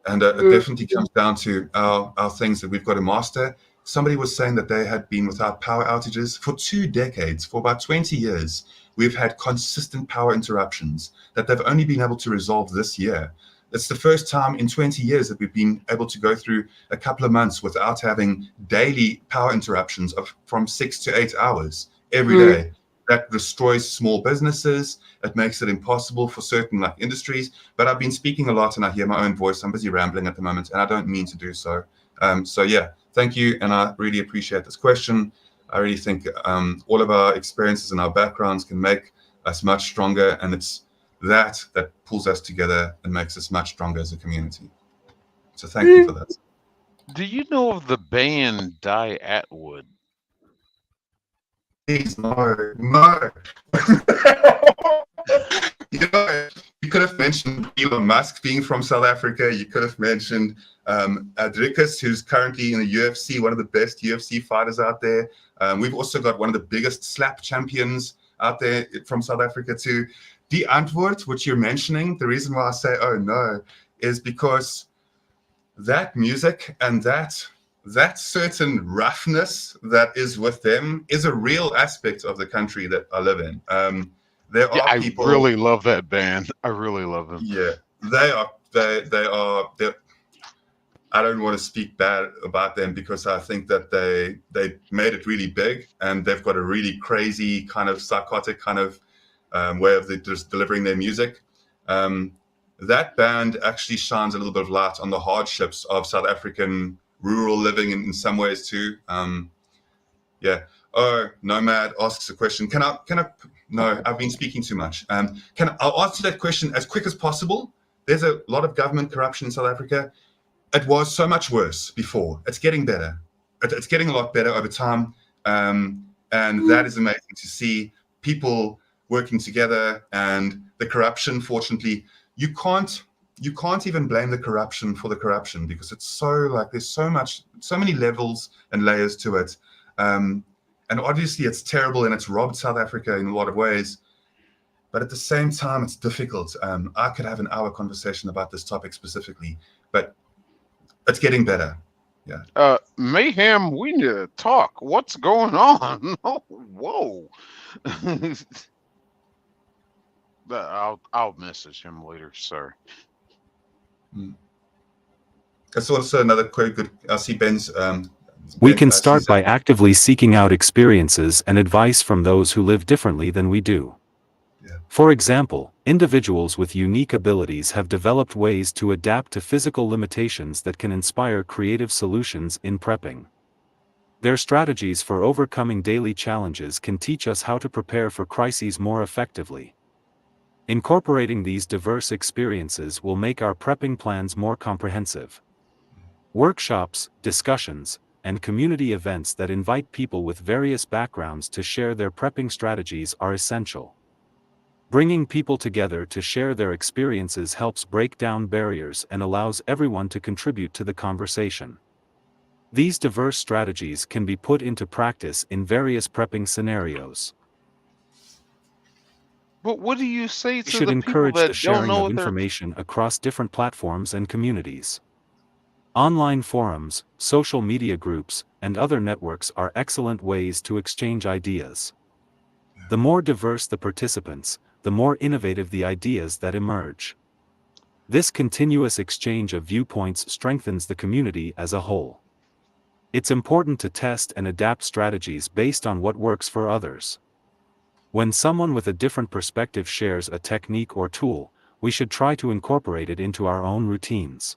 and it definitely comes down to our things that we've got to master. Somebody was saying that they had been without power outages for 2 decades, for about 20 years. We've had consistent power interruptions that they've only been able to resolve this year. It's the first time in 20 years that we've been able to go through a couple of months without having daily power interruptions from 6 to 8 hours every day. That destroys small businesses. It makes it impossible for certain like industries. But I've been speaking a lot, and I hear my own voice. I'm busy rambling at the moment, and I don't mean to do so. So yeah, thank you, and I really appreciate this question. I really think all of our experiences and our backgrounds can make us much stronger, and it's that pulls us together and makes us much stronger as a community. So thank you for that. Do you know of the band Die Atwood? Please, no. You know, you could have mentioned Elon Musk being from South Africa. You could have mentioned Adrikus, who's currently in the UFC, one of the best UFC fighters out there. We've also got one of the biggest slap champions out there from South Africa too. The Antwoord, which you're mentioning, the reason why I say, oh no, is because that music and that certain roughness that is with them is a real aspect of the country that I live in. There are people. I really love that band. I really love them. Yeah, they are. I don't want to speak bad about them because I think that they made it really big, and they've got a really crazy kind of psychotic kind of way of just delivering their music. That band actually shines a little bit of light on the hardships of South African rural living in some ways too. Yeah. Oh, Nomad asks a question. No, I've been speaking too much. I'll answer that question as quick as possible. There's a lot of government corruption in South Africa. It was so much worse before. It's getting better. It's getting a lot better over time. And that is amazing to see people working together, and the corruption, fortunately, you can't even blame the corruption for the corruption, because it's there's so many levels and layers to it. And obviously it's terrible and it's robbed South Africa in a lot of ways. But at the same time, it's difficult. I could have an hour conversation about this topic specifically, but it's getting better. Yeah. Mayhem, we need to talk. What's going on? Oh, whoa. I'll message him later, sir. That's also another quite good. I see Ben's. We can start by actively seeking out experiences and advice from those who live differently than we do. Yeah. For example, individuals with unique abilities have developed ways to adapt to physical limitations that can inspire creative solutions in prepping. Their strategies for overcoming daily challenges can teach us how to prepare for crises more effectively. Incorporating these diverse experiences will make our prepping plans more comprehensive. Workshops, discussions, and community events that invite people with various backgrounds to share their prepping strategies are essential. Bringing people together to share their experiences helps break down barriers and allows everyone to contribute to the conversation. These diverse strategies can be put into practice in various prepping scenarios. But what do you say to Should the people encourage that the sharing don't know of what they're... information across different platforms and communities. Online forums, social media groups, and other networks are excellent ways to exchange ideas. The more diverse the participants, the more innovative the ideas that emerge. This continuous exchange of viewpoints strengthens the community as a whole. It's important to test and adapt strategies based on what works for others. When someone with a different perspective shares a technique or tool, we should try to incorporate it into our own routines.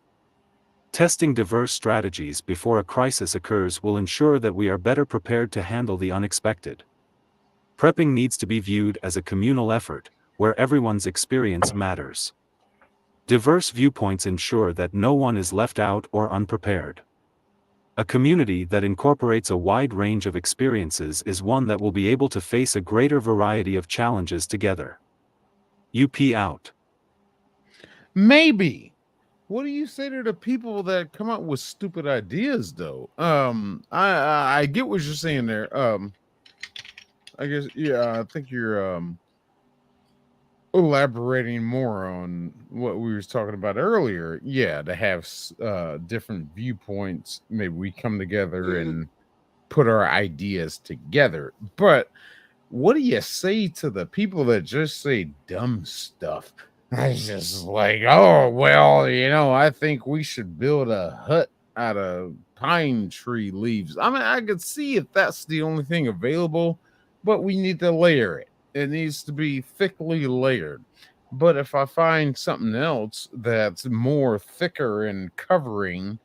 Testing diverse strategies before a crisis occurs will ensure that we are better prepared to handle the unexpected. Prepping needs to be viewed as a communal effort, where everyone's experience matters. Diverse viewpoints ensure that no one is left out or unprepared. A community that incorporates a wide range of experiences is one that will be able to face a greater variety of challenges together. UP out. Maybe. What do you say to the people that come up with stupid ideas, though? I get what you're saying there. I guess, yeah, I think you're elaborating more on what we was talking about earlier. Yeah, to have different viewpoints. Maybe we come together and put our ideas together. But what do you say to the people that just say dumb stuff? I just like, oh, well, I think we should build a hut out of pine tree leaves. I mean, I could see if that's the only thing available, but we need to layer it. It needs to be thickly layered. But if I find something else that's more thicker and covering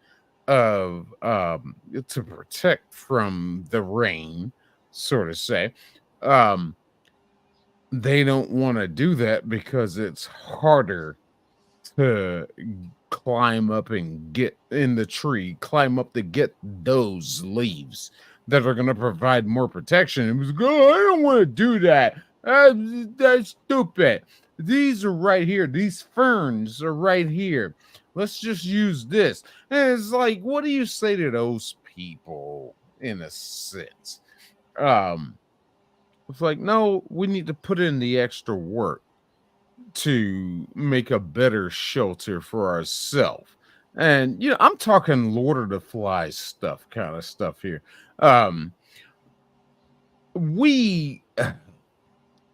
of to protect from the rain, sort of say, they don't want to do that because it's harder to climb up and get in the tree, climb up to get those leaves that are going to provide more protection. It was, oh, I don't want to do that. That's stupid. These are right here. These ferns are right here. Let's just use this. And it's like, what do you say to those people in a sense? It's like, no, we need to put in the extra work to make a better shelter for ourselves. And I'm talking Lord of the Flies stuff, kind of stuff here.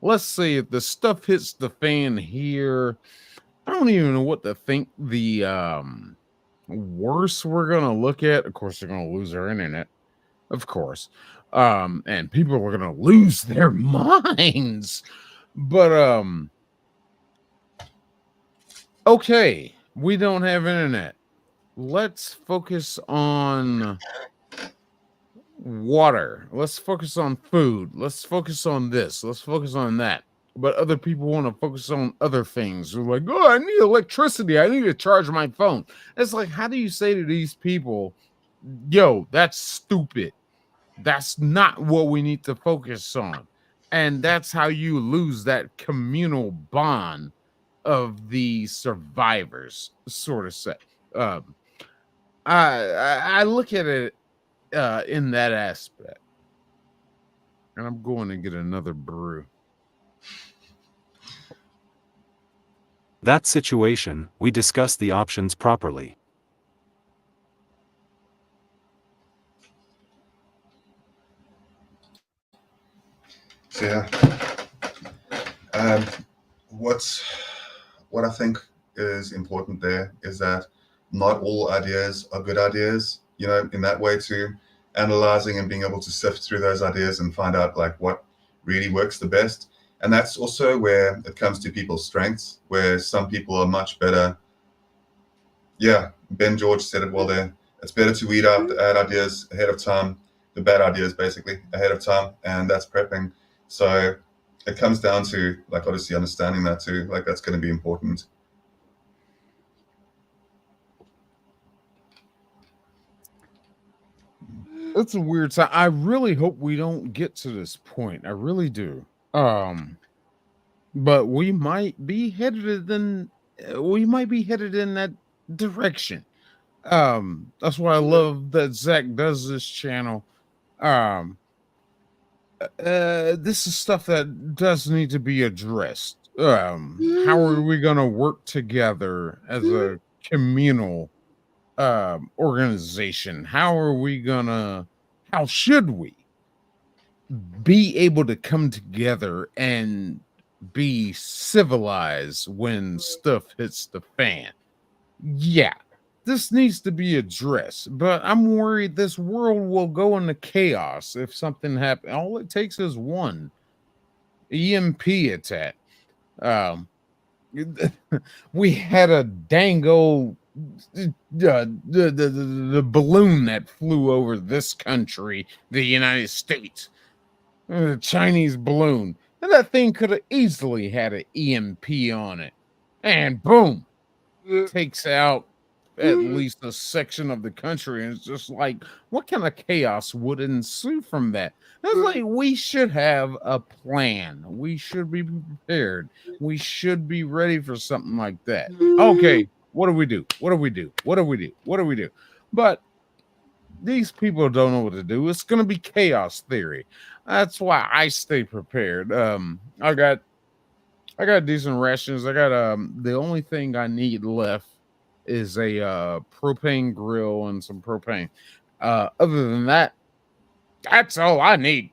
Let's say if the stuff hits the fan here, I don't even know what to think. The worse we're gonna look at, of course, they're gonna lose our internet, of course. And people are gonna lose their minds. But okay, we don't have internet. Let's focus on water. Let's focus on food. Let's focus on this. Let's focus on that. But other people want to focus on other things. They're like, oh, I need electricity. I need to charge my phone. It's like, how do you say to these people, yo, that's stupid? That's not what we need to focus on. And that's how you lose that communal bond of the survivors, sort of set. Um, I look at it in that aspect. And I'm going to get another brew. That situation, we discuss the options properly. So yeah, what I think is important there is that not all ideas are good ideas. You know, in that way too, analyzing and being able to sift through those ideas and find out like what really works the best. And that's also where it comes to people's strengths, where some people are much better. Yeah, Ben George said it well there. It's better to weed out the bad ideas ahead of time, the bad ideas basically ahead of time, and that's prepping. So it comes down to like obviously understanding that too. Like that's going to be important. It's a weird time. I really hope we don't get to this point. I really do. But we might be headed in that direction. That's why I love that Zach does this channel. This is stuff that does need to be addressed. How are we gonna work together as a communal organization? How should we be able to come together and be civilized when stuff hits the fan? Yeah, this needs to be addressed, but I'm worried this world will go into chaos if something happens. All it takes is one EMP attack. Um, we had a dango the balloon that flew over this country, the United States, the Chinese balloon, and that thing could have easily had an EMP on it, and boom, takes out at least a section of the country. And it's just like, what kind of chaos would ensue from that? It's like, we should have a plan. We should be prepared. We should be ready for something like that. Okay, what do we do? What do we do? What do we do? What do we do? But these people don't know what to do. It's going to be chaos theory. That's why I stay prepared. I got decent rations. I got the only thing I need left is a propane grill and some propane. Other than that, that's all I need.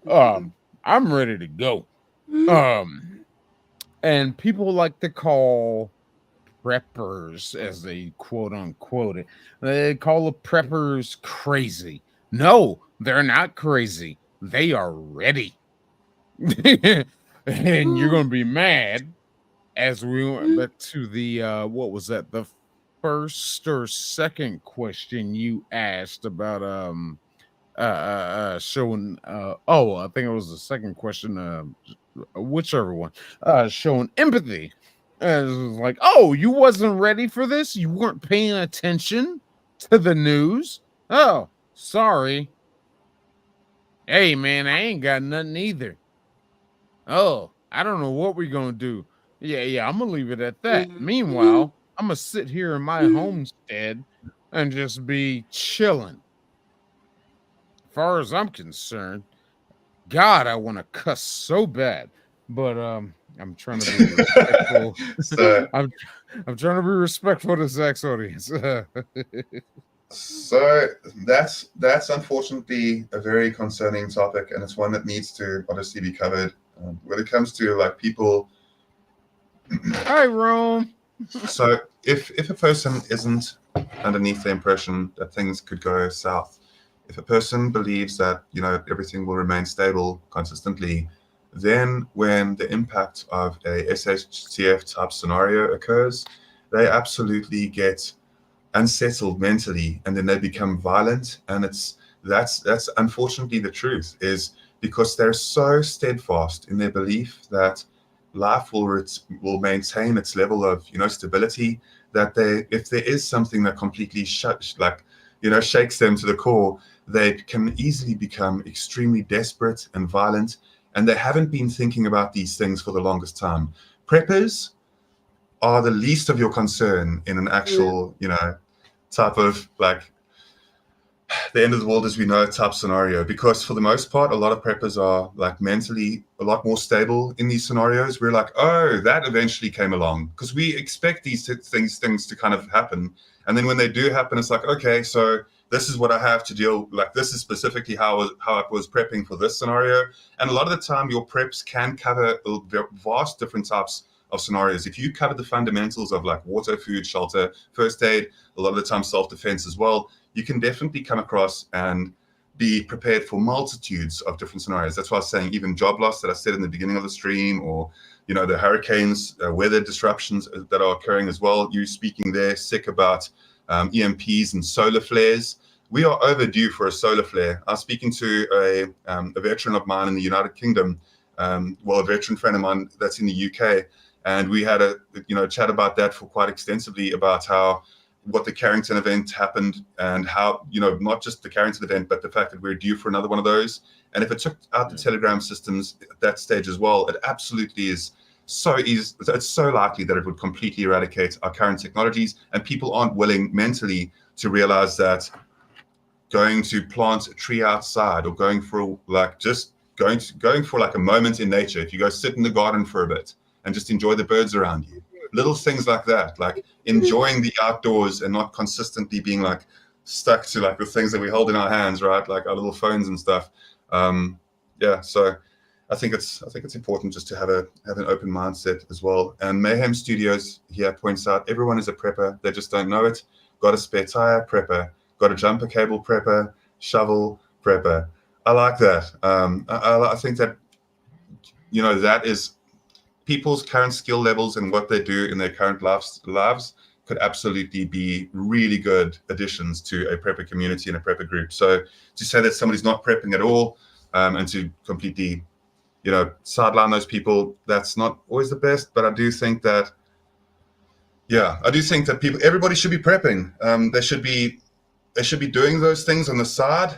I'm ready to go. And people like to call preppers, as they quote unquote it, they call the preppers crazy. No, they're not crazy. They are ready. And you're gonna be mad as we went back to the what was that, the first or second question you asked about showing I think it was the second question, whichever one, showing empathy. And it was like, oh, you wasn't ready for this, you weren't paying attention to the news. Oh, sorry. Hey man, I ain't got nothing either. Oh, I don't know what we're gonna do. Yeah, I'm gonna leave it at that. Meanwhile, I'm gonna sit here in my homestead and just be chilling. As far as I'm concerned, God, I want to cuss so bad, but I'm trying to be respectful. So, I'm trying to be respectful to Zach's audience. so that's unfortunately a very concerning topic, and it's one that needs to obviously be covered. When it comes to like people, Hi, Rome. so if a person isn't underneath the impression that things could go south, if a person believes that everything will remain stable consistently, then when the impact of a SHTF type scenario occurs, they absolutely get unsettled mentally, and then they become violent. And that's unfortunately the truth, is because they're so steadfast in their belief that life will maintain its level of stability, that they, if there is something that completely shakes them to the core, they can easily become extremely desperate and violent, and they haven't been thinking about these things for the longest time. Preppers are the least of your concern in an actual type of like the end of the world as we know it type scenario, because for the most part, a lot of preppers are like mentally a lot more stable in these scenarios. We're like, oh, that eventually came along, because we expect these things to kind of happen. And then when they do happen, it's like, okay, so this is what I have to deal, like this is specifically how I was prepping for this scenario. And a lot of the time your preps can cover vast different types of scenarios. If you cover the fundamentals of like water, food, shelter, first aid, a lot of the time self-defense as well, you can definitely come across and be prepared for multitudes of different scenarios. That's why I was saying even job loss that I said in the beginning of the stream, or the hurricanes, weather disruptions that are occurring as well. You speaking there, sick about EMPs and solar flares. We are overdue for a solar flare. I was speaking to a veteran of mine in the United Kingdom, a veteran friend of mine that's in the UK, and we had a chat about that for quite extensively, about what the Carrington event happened, and how not just the Carrington event, but the fact that we're due for another one of those. And if it took out the telegram systems at that stage as well, it absolutely is so easy. It's so likely that it would completely eradicate our current technologies, and people aren't willing mentally to realize that going to plant a tree outside, or going for a moment in nature, if you go sit in the garden for a bit and just enjoy the birds around you, little things like that, like enjoying the outdoors and not consistently being like stuck to like the things that we hold in our hands, right? Like our little phones and stuff. So I think it's important just to have an open mindset as well. And Mayhem Studios here points out, everyone is a prepper, they just don't know it. Got a spare tire, prepper. Got a jumper cable, prepper. Shovel, prepper. I like that. I think that that is people's current skill levels, and what they do in their current lives could absolutely be really good additions to a prepper community and a prepper group. So to say that somebody's not prepping at all, and to completely sideline those people, that's not always the best. But I do think that everybody should be prepping. They should be doing those things on the side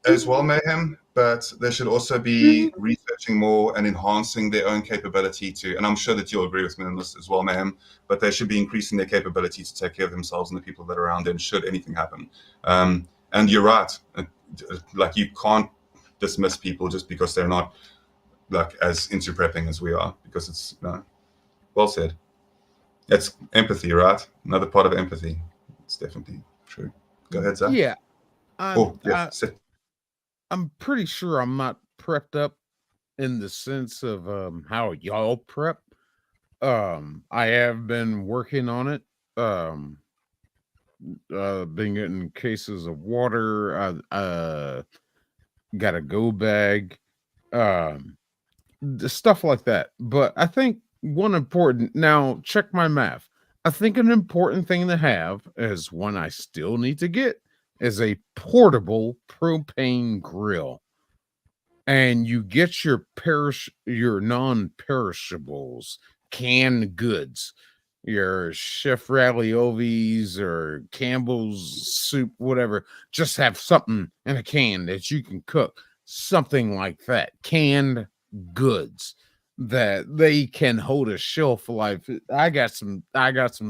as well, Mayhem, but they should also be researching more and enhancing their own capability to, and I'm sure that you'll agree with me on this as well, Mayhem, but they should be increasing their capability to take care of themselves and the people that are around them should anything happen. And you're right, like you can't dismiss people just because they're not like as into prepping as we are, because it's well said. It's empathy, right? Another part of empathy. It's definitely true. Go ahead, Zach. Yeah. I'm pretty sure I'm not prepped up in the sense of how y'all prep. I have been working on it. Been getting cases of water. Got a go bag. Stuff like that. But I think now check my math. I think an important thing to have is one I still need to get is a portable propane grill. And you get your non-perishables, canned goods, your Chef Ragliolis or Campbell's soup, whatever. Just have something in a can that you can cook, something like that. Canned goods that they can hold a shelf life. I got some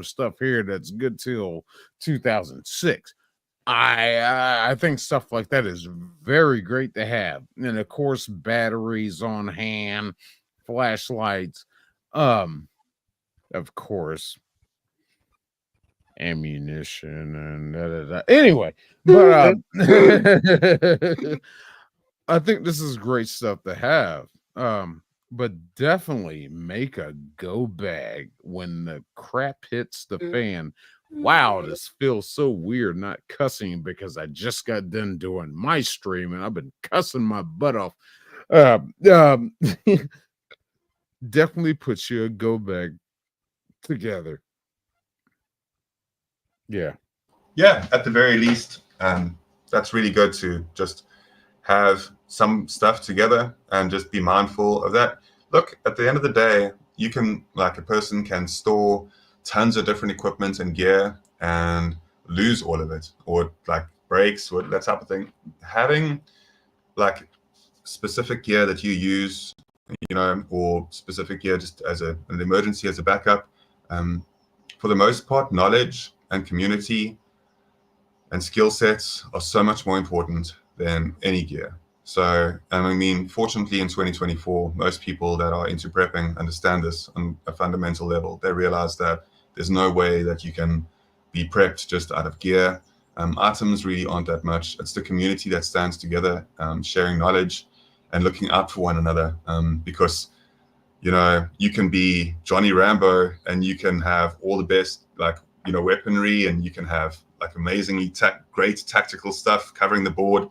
stuff here that's good till 2006. I think stuff like that is very great to have. And of course, batteries on hand, flashlights, of course, ammunition and anyway, but I think this is great stuff to have. But definitely make a go bag when the crap hits the fan. Wow, this feels so weird not cussing because I just got done doing my stream and I've been cussing my butt off. um, definitely puts you a go bag together. Yeah. Yeah, at the very least, that's really good to just have some stuff together and just be mindful of that. Look, at the end of the day, you can, like, a person can store tons of different equipment and gear and lose all of it, or like breaks or that type of thing. Having like specific gear that you use, or specific gear just as an emergency, as a backup. For the most part, knowledge and community and skill sets are so much more important than any gear. So, I mean, fortunately, in 2024, most people that are into prepping understand this on a fundamental level. They realize that there's no way that you can be prepped just out of gear. Items really aren't that much. It's the community that stands together, sharing knowledge and looking out for one another. Because, you can be Johnny Rambo and you can have all the best, weaponry, and you can have like amazingly great tactical stuff covering the board,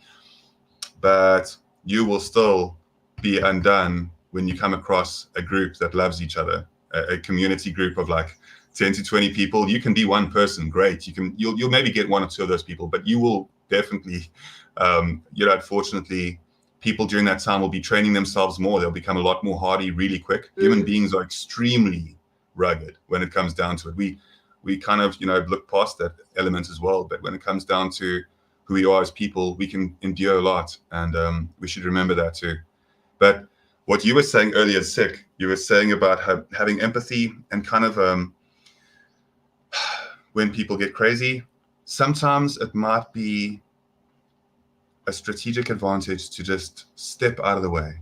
but you will still be undone when you come across a group that loves each other, a community group of like 10 to 20 people. You can be one person, great. You'll maybe get one or two of those people, but you will definitely, unfortunately, people during that time will be training themselves more. They'll become a lot more hardy really quick. Human beings are extremely rugged when it comes down to it. We kind of, look past that element as well. But when it comes down to who we are as people, we can endure a lot. And we should remember that too. But what you were saying earlier, Sick, you were saying about having empathy and kind of when people get crazy, sometimes it might be a strategic advantage to just step out of the way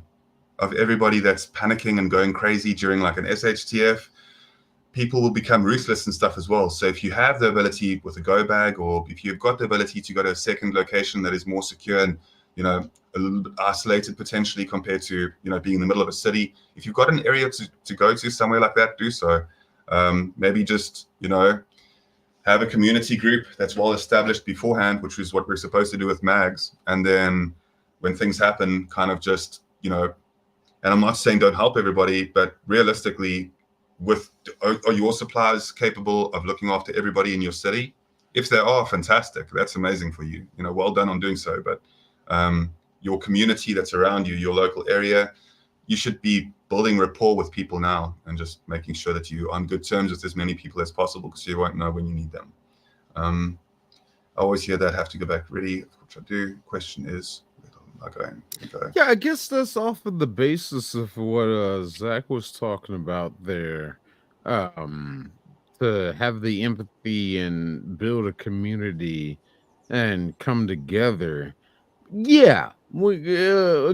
of everybody that's panicking and going crazy during like an SHTF. People will become ruthless and stuff as well. So if you have the ability with a go bag, or if you've got the ability to go to a second location that is more secure and, a little bit isolated potentially compared to, being in the middle of a city, if you've got an area to go to somewhere like that, do so. Maybe just, have a community group that's well established beforehand, which is what we're supposed to do with mags. And then when things happen, kind of just, and I'm not saying don't help everybody, but realistically, are your suppliers capable of looking after everybody in your city? If they are, fantastic. That's amazing for you. Well done on doing so. But your community that's around you, your local area, you should be building rapport with people now and just making sure that you're on good terms with as many people as possible, because you won't know when you need them. I always hear that, have to go back ready, which I do. Question is, Yeah, I guess that's off of the basis of what Zach was talking about there. To have the empathy and build a community and come together. Yeah, we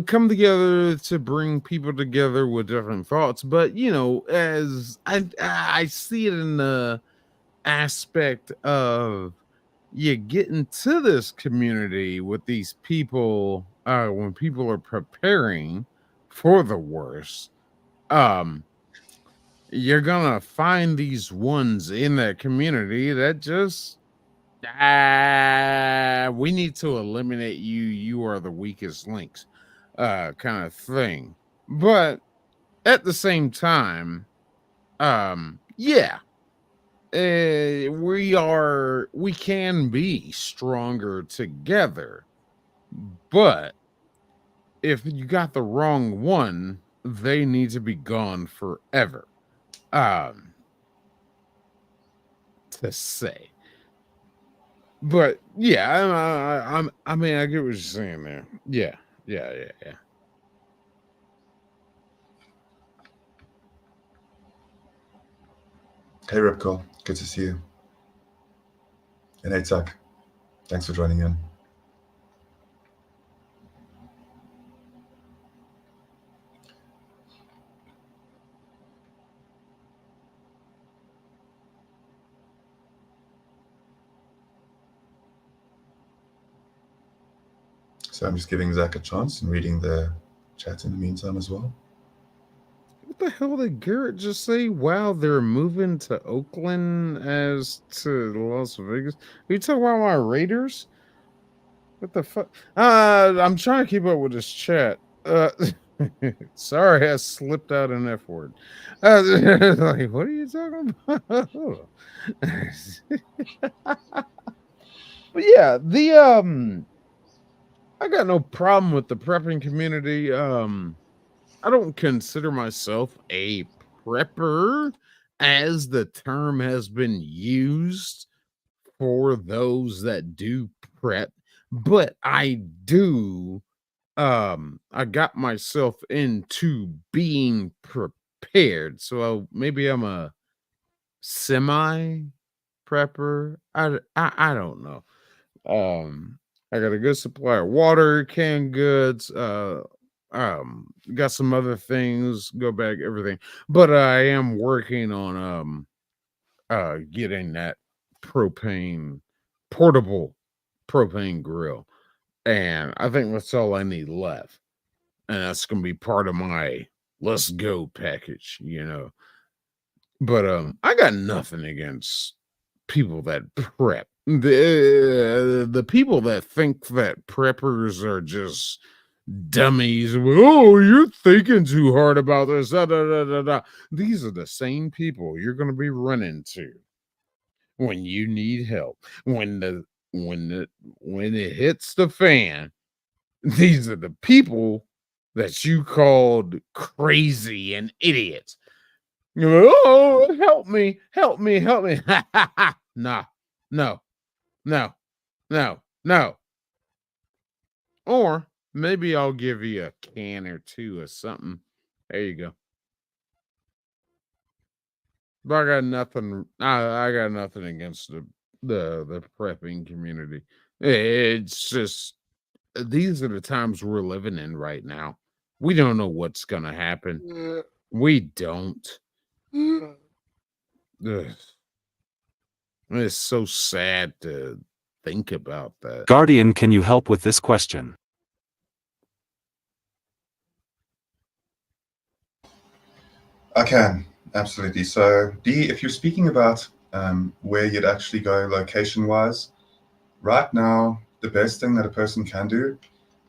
come together to bring people together with different thoughts. But as I see it in the aspect of you get into this community with these people when people are preparing for the worst, um you're gonna find these ones in that community that just we need to eliminate you, you are the weakest links, kind of thing. But at the same time, yeah, we can be stronger together, but if you got the wrong one, they need to be gone forever. Um to say. But yeah, I mean, I get what you're saying there. Yeah. Hey, Ripco, good to see you. And hey, Tuck, thanks for joining in. So I'm just giving Zach a chance and reading the chat in the meantime as well. What the hell did Garrett just say? Wow, they're moving to Oakland as to Las Vegas. Are you talking about my Raiders? What the fuck? I'm trying to keep up with this chat. Sorry, I slipped out an F word. Like, what are you talking about? But yeah, I got no problem with the prepping community. I don't consider myself a prepper as the term has been used for those that do prep, but I do I got myself into being prepared. So maybe I'm a semi prepper. I don't know. I got a good supply of water, canned goods, got some other things, go back, everything. But I am working on getting that propane portable propane grill. And I think that's all I need left. And that's gonna be part of my let's go package, you know. But I got nothing against people that prep. The people that think that preppers are just dummies. Oh, you're thinking too hard about this. Da, da, da, da, da. These are the same people you're going to be running to when you need help. When the when it hits the fan, these are the people that you called crazy and idiots. Oh, help me, help me, help me. Nah, no, no, no, no. Or maybe I'll give you a can or two or something. There you go. But I got nothing. I got nothing against the prepping community. It's just these are the times we're living in right now. We don't know what's gonna happen. We don't. Ugh. It's so sad to think about that. Guardian, can you help with this question? I can, absolutely. So, D, if you're speaking about where you'd actually go location-wise, right now, the best thing that a person can do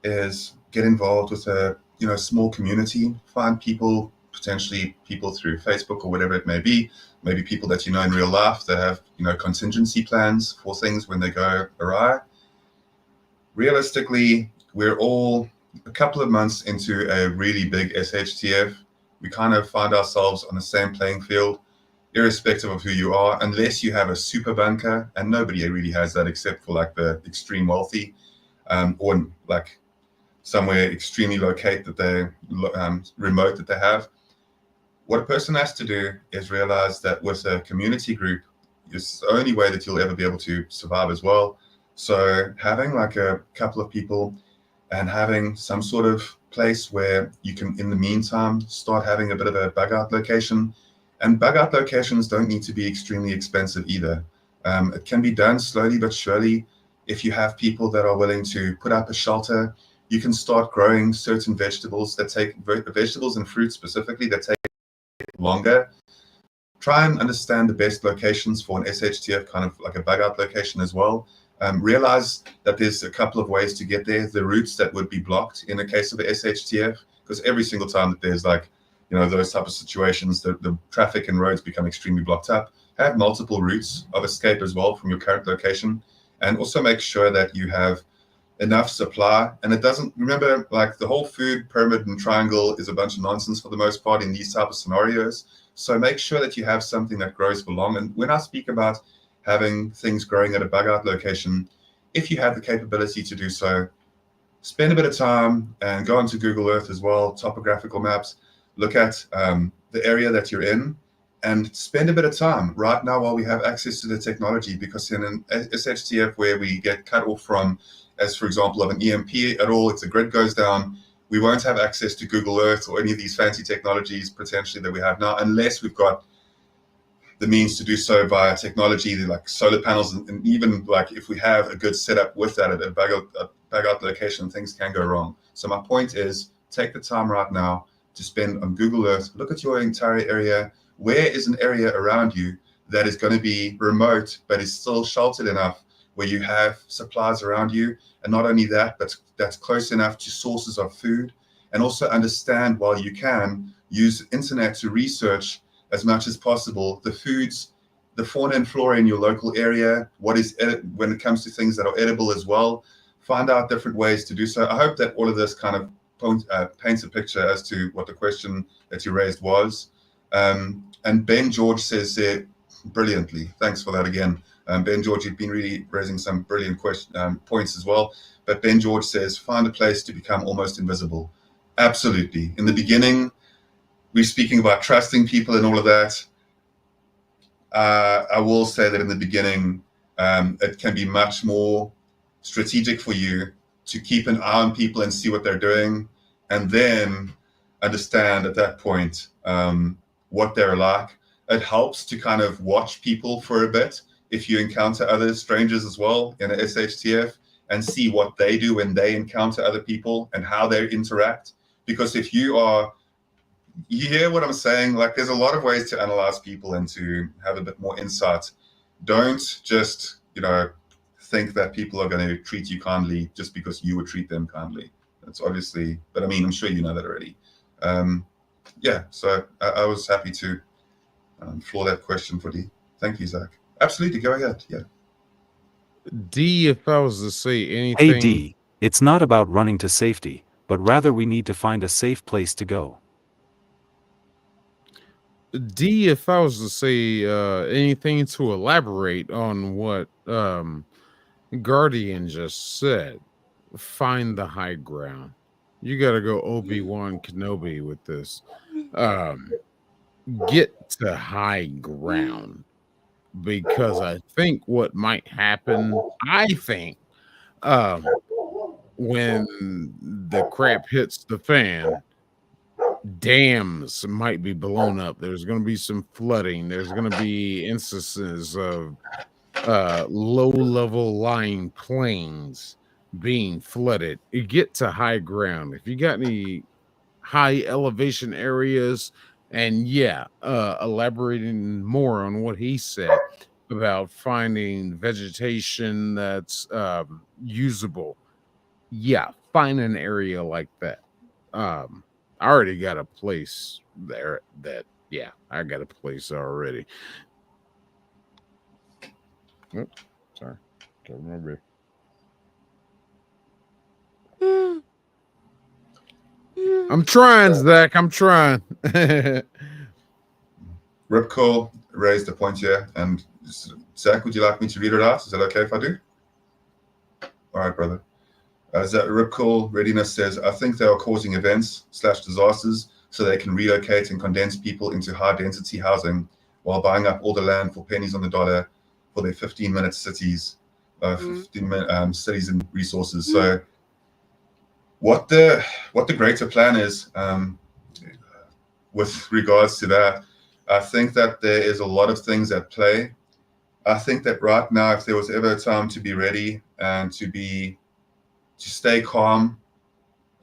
is get involved with a small community, find people, potentially people through Facebook or whatever it may be, maybe people that you know in real life that have contingency plans for things when they go awry. Realistically, we're all a couple of months into a really big SHTF. We kind of find ourselves on the same playing field, irrespective of who you are, unless you have a super bunker, and nobody really has that except for like the extreme wealthy, or like somewhere extremely locate that they remote that they have. What a person has to do is realize that with a community group, it's the only way that you'll ever be able to survive as well. So having like a couple of people and having some sort of place where you can, in the meantime, start having a bit of a bug out location. And bug out locations don't need to be extremely expensive either. It can be done slowly but surely. If you have people that are willing to put up a shelter, you can start growing certain vegetables and fruits specifically that take longer. Try and understand the best locations for an SHTF, kind of like a bug out location as well. Realize that there's a couple of ways to get there. The routes that would be blocked in the case of a SHTF, because every single time that there's like, those type of situations, the traffic and roads become extremely blocked up. Have multiple routes of escape as well from your current location, and also make sure that you have enough supply. And it doesn't, remember, like the whole food pyramid and triangle is a bunch of nonsense for the most part in these type of scenarios. So make sure that you have something that grows for long. And when I speak about having things growing at a bug out location, if you have the capability to do so, spend a bit of time and go onto Google Earth as well, topographical maps, look at the area that you're in, and spend a bit of time right now while we have access to the technology, because in an SHTF where we get cut off from, as for example, of an EMP at all, if the grid goes down, we won't have access to Google Earth or any of these fancy technologies potentially that we have now, unless we've got the means to do so via technology like solar panels, and even like if we have a good setup with that at a bug out location, things can go wrong. So my point is, take the time right now to spend on Google Earth, look at your entire area. Where is an area around you that is going to be remote but is still sheltered enough where you have supplies around you? And not only that, but that's close enough to sources of food and also understand, while you can, use internet to research as much as possible the foods, the fauna and flora in your local area, what is when it comes to things that are edible as well. Find out different ways to do so. I hope that all of this kind of paints a picture as to what the question that you raised was. And Ben George says there brilliantly. Thanks for that again. Ben George, you've been really raising some brilliant points as well. But Ben George says, find a place to become almost invisible. Absolutely. In the beginning, we're speaking about trusting people and all of that. I will say that in the beginning, it can be much more strategic for you to keep an eye on people and see what they're doing, and then understand at that point what they're like. It helps to kind of watch people for a bit if you encounter other strangers as well in a SHTF, and see what they do when they encounter other people and how they interact. Because if you hear what I'm saying, like there's a lot of ways to analyze people and to have a bit more insight. Don't just, think that people are going to treat you kindly just because you would treat them kindly. That's obviously, but I mean, I'm sure you know that already. So I was happy to floor that question for D. Thank you, Zach. Absolutely, go ahead. Yeah. D, if I was to say anything. Hey D, it's not about running to safety, but rather we need to find a safe place to go. D, if I was to say anything to elaborate on what Guardian just said, find the high ground. You got to go Obi-Wan Kenobi with this. Get to high ground, because I think what might happen, when the crap hits the fan, dams might be blown up. There's going to be some flooding. There's going to be instances of low-level lying plains being flooded. You get to high ground. If you got any high elevation areas, and elaborating more on what he said about finding vegetation that's usable. Yeah, find an area like that. I already got a place there I got a place already. Oops, sorry. Don't remember. I'm trying, Zach. I'm trying. Ripco raised a point here, and Zach, would you like me to read it out? Is that okay if I do? All right, brother. Ripco Readiness says, I think they are causing events/disasters so they can relocate and condense people into high-density housing while buying up all the land for pennies on the dollar for their 15-minute cities, 15-minute cities and resources. So what the greater plan is with regards to that, I think that there is a lot of things at play. I think that right now, if there was ever a time to be ready and to stay calm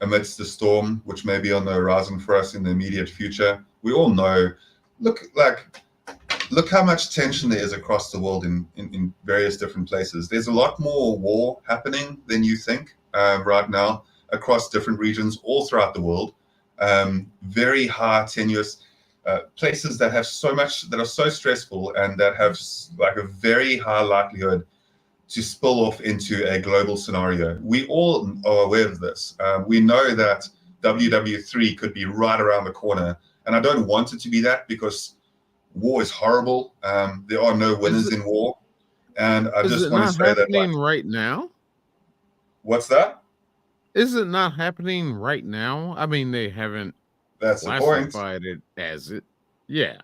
amidst the storm, which may be on the horizon for us in the immediate future, we all know, look how much tension there is across the world in various different places. There's a lot more war happening than you think right now across different regions all throughout the world. Very high tenuous places that have so much, that are so stressful, and that have like a very high likelihood to spill off into a global scenario. We all are aware of this. We know that WW3 could be right around the corner, and I don't want it to be that, because war is horrible. There are no winners in war, and I just want to say that. Is it not happening right now? What's that? Is it not happening right now? I mean, they haven't classified it as it. Yeah.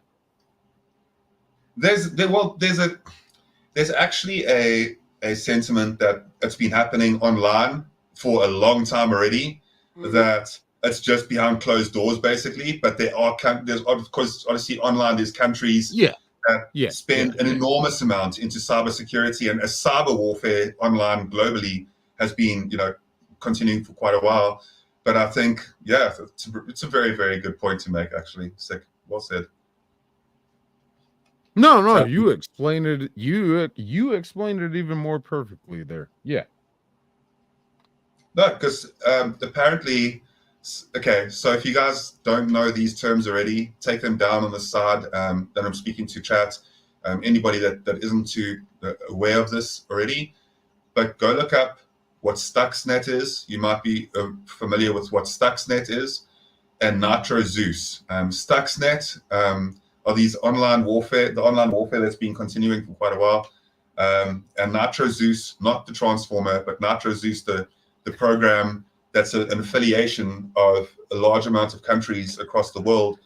There's actually a sentiment that it's been happening online for a long time already, that it's just behind closed doors, basically. But there's of course, obviously online, there's countries that spend an enormous amount into cybersecurity, and as cyber warfare online globally has been, continuing for quite a while. But I think, it's a very, very good point to make, actually. Sick. Well said. No, you explained it. You explained it even more perfectly there. Yeah. No, because apparently Okay, so if you guys don't know these terms already, take them down on the side that I'm speaking to chat. Anybody that isn't too aware of this already, but go look up what Stuxnet is. You might be familiar with what Stuxnet is, and Nitro Zeus. Stuxnet are these the online warfare that's been continuing for quite a while. And Nitro Zeus, not the transformer, but Nitro Zeus, the program that's an affiliation of a large amount of countries across the world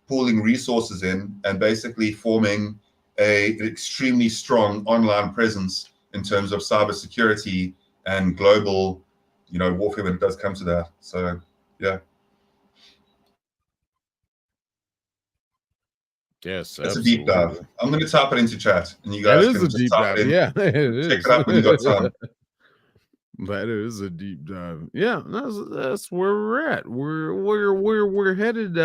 pooling resources in and basically forming an extremely strong online presence in terms of cybersecurity and global, warfare when it does come to that. So, yeah. Yes, It's a deep dive. absolutely. I'm going to type it into chat, and you That guys is can a just deep type it dive. in. Yeah, it Check is. it out when you got time. That is a deep dive. Yeah, that's where we're at. We're headed.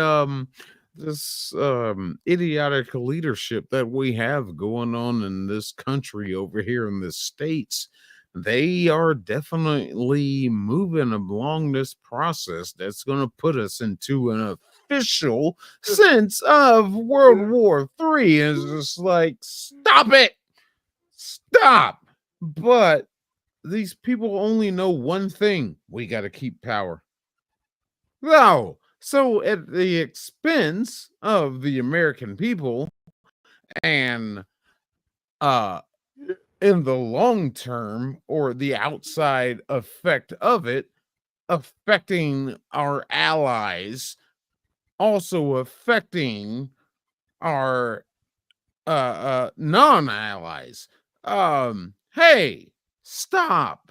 This idiotic leadership that we have going on in this country over here in the States, they are definitely moving along this process that's going to put us into an official sense of World War III. Is just like, stop it, stop. But these people only know one thing: we got to keep power. No. So at the expense of the American people and in the long term or the outside effect of it affecting our allies, also affecting our non-allies. Hey, stop.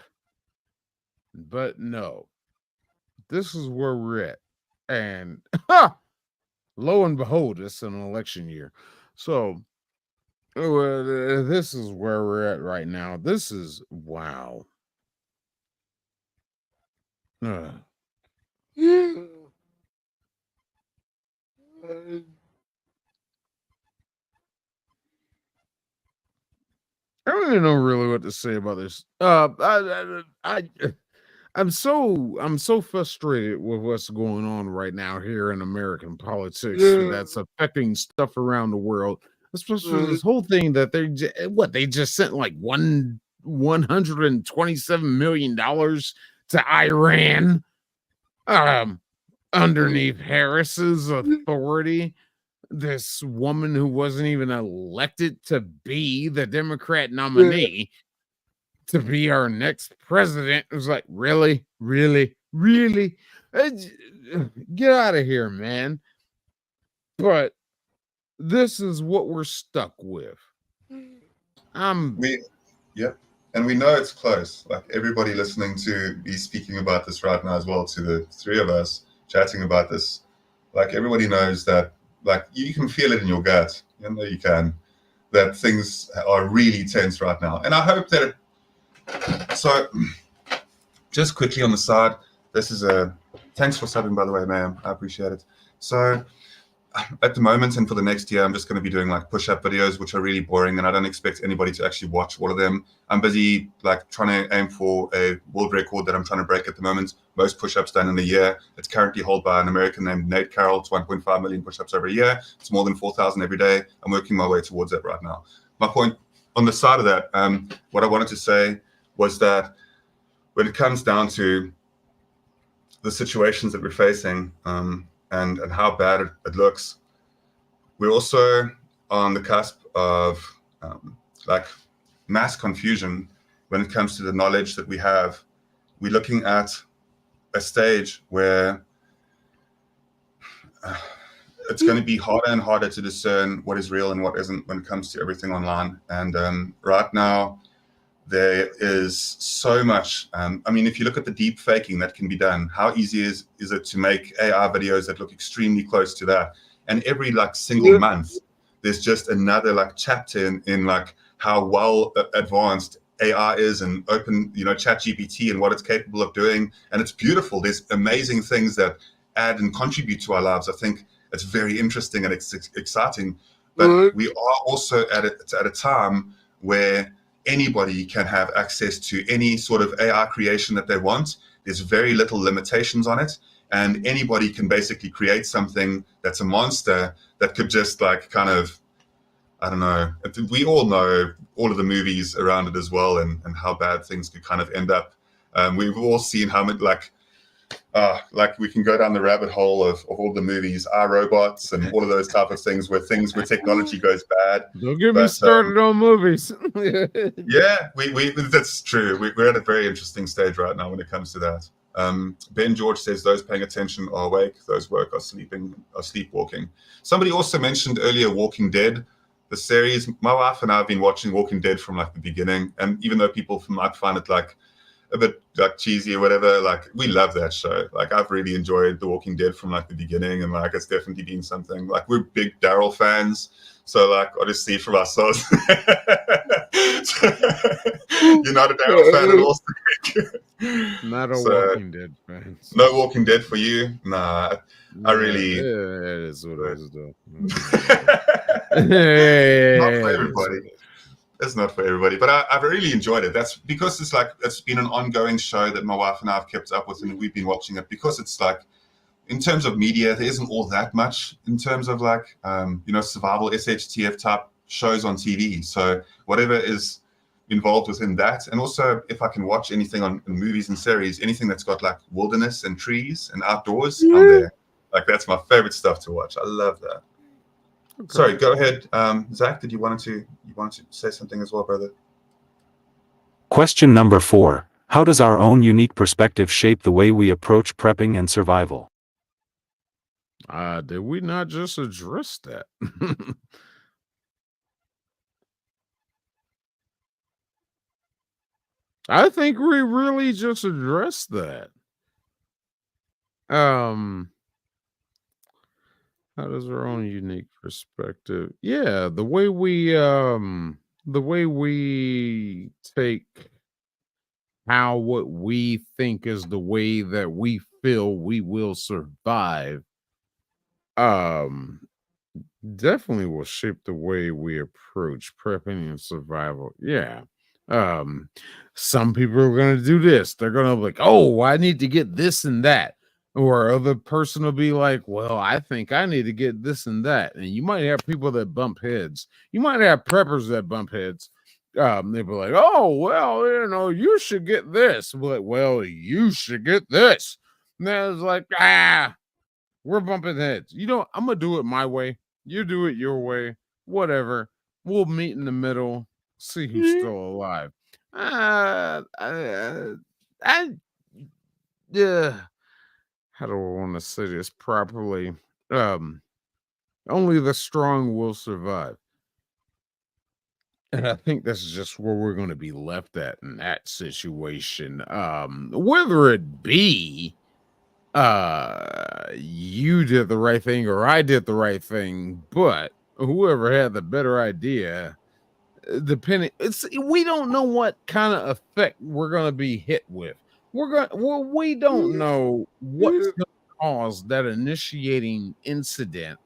But no. This is where we're at. And lo and behold, it's an election year. So this is where we're at right now. This is wow. Uh, I don't even know really what to say about this. I'm so frustrated with what's going on right now here in American politics that's affecting stuff around the world. Especially this whole thing that they just sent like $127 million to Iran underneath Harris's authority. This woman who wasn't even elected to be the Democrat nominee to be our next president. It was like, really? Get out of here, man. But this is what we're stuck with. Yep. And we know it's close. Like everybody listening to be speaking about this right now as well, to the three of us chatting about this, like everybody knows that, like you can feel it in your gut. You know you can, that things are really tense right now. And I hope that so just quickly on the side, this is thanks for subbing, by the way, ma'am. I appreciate it. So at the moment and for the next year, I'm just going to be doing like push-up videos, which are really boring, and I don't expect anybody to actually watch all of them. I'm busy like trying to aim for a world record that I'm trying to break at the moment. Most push-ups done in a year. It's currently held by an American named Nate Carroll. It's 1.5 million push-ups every year. It's more than 4,000 every day. I'm working my way towards that right now. My point on the side of that, what I wanted to say was that when it comes down to the situations that we're facing, and how bad it looks, we're also on the cusp of like mass confusion when it comes to the knowledge that we have. We're looking at a stage where it's going to be harder and harder to discern what is real and what isn't when it comes to everything online. And right now, there is so much. I mean, if you look at the deep faking that can be done, how easy is it to make AI videos that look extremely close to that? And every like single month, there's just another like chapter in like how well advanced AI is and open, ChatGPT and what it's capable of doing. And it's beautiful. There's amazing things that add and contribute to our lives. I think it's very interesting and it's exciting. But we are also at a time where anybody can have access to any sort of AI creation that they want. There's very little limitations on it. and anybody can basically create something that's a monster that could just like kind of, I don't know. We all know all of the movies around it as well, and how bad things could kind of end up. We've all seen how much like we can go down the rabbit hole of all the movies, iRobots, and all of those type of things where technology goes bad. Don't get me started on movies. Yeah, we that's true. We're at a very interesting stage right now when it comes to that. Ben George says those paying attention are awake, those work are sleepwalking. Somebody also mentioned earlier Walking Dead, the series. My wife and I have been watching Walking Dead from like the beginning, and even though people might find it like a bit like cheesy or whatever, like we love that show. Like I've really enjoyed The Walking Dead from like the beginning, and like it's definitely been something. Like we're big Daryl fans, so like obviously from ourselves. You're not a Daryl fan at all. Not a Walking Dead fan. No Walking Dead for you? Nah, I really. It is what it is, though. Not for everybody. It's not for everybody, but I've really enjoyed it. That's because it's been an ongoing show that my wife and I have kept up with, and we've been watching it because it's like, in terms of media, there isn't all that much in terms of like, survival SHTF type shows on TV. So whatever is involved within that, and also if I can watch anything on in movies and series, anything that's got like wilderness and trees and outdoors, I'm there. Like that's my favorite stuff to watch. I love that. Okay. Sorry, go ahead, Zach. Did you want to say something as well, brother? Question number 4. How does our own unique perspective shape the way we approach prepping and survival? Did we not just address that? I think we really just addressed that. How does our own unique perspective? Yeah, the way we take how what we think is the way that we feel we will survive, definitely will shape the way we approach prepping and survival. Yeah. Some people are going to do this. They're going to be like, oh, I need to get this and that. Or other person will be like, well, I think I need to get this and that. And you might have people that bump heads. You might have preppers that bump heads. They'll be like, oh, well, you should get this. But like, well, you should get this. And then it's like, we're bumping heads. I'm going to do it my way. You do it your way. Whatever. We'll meet in the middle. See who's still alive. How do I want to say this properly? Only the strong will survive. And I think that's just where we're going to be left at in that situation. Whether it be you did the right thing or I did the right thing, but whoever had the better idea, we don't know what kind of effect we're going to be hit with. We don't know what's going to cause that initiating incident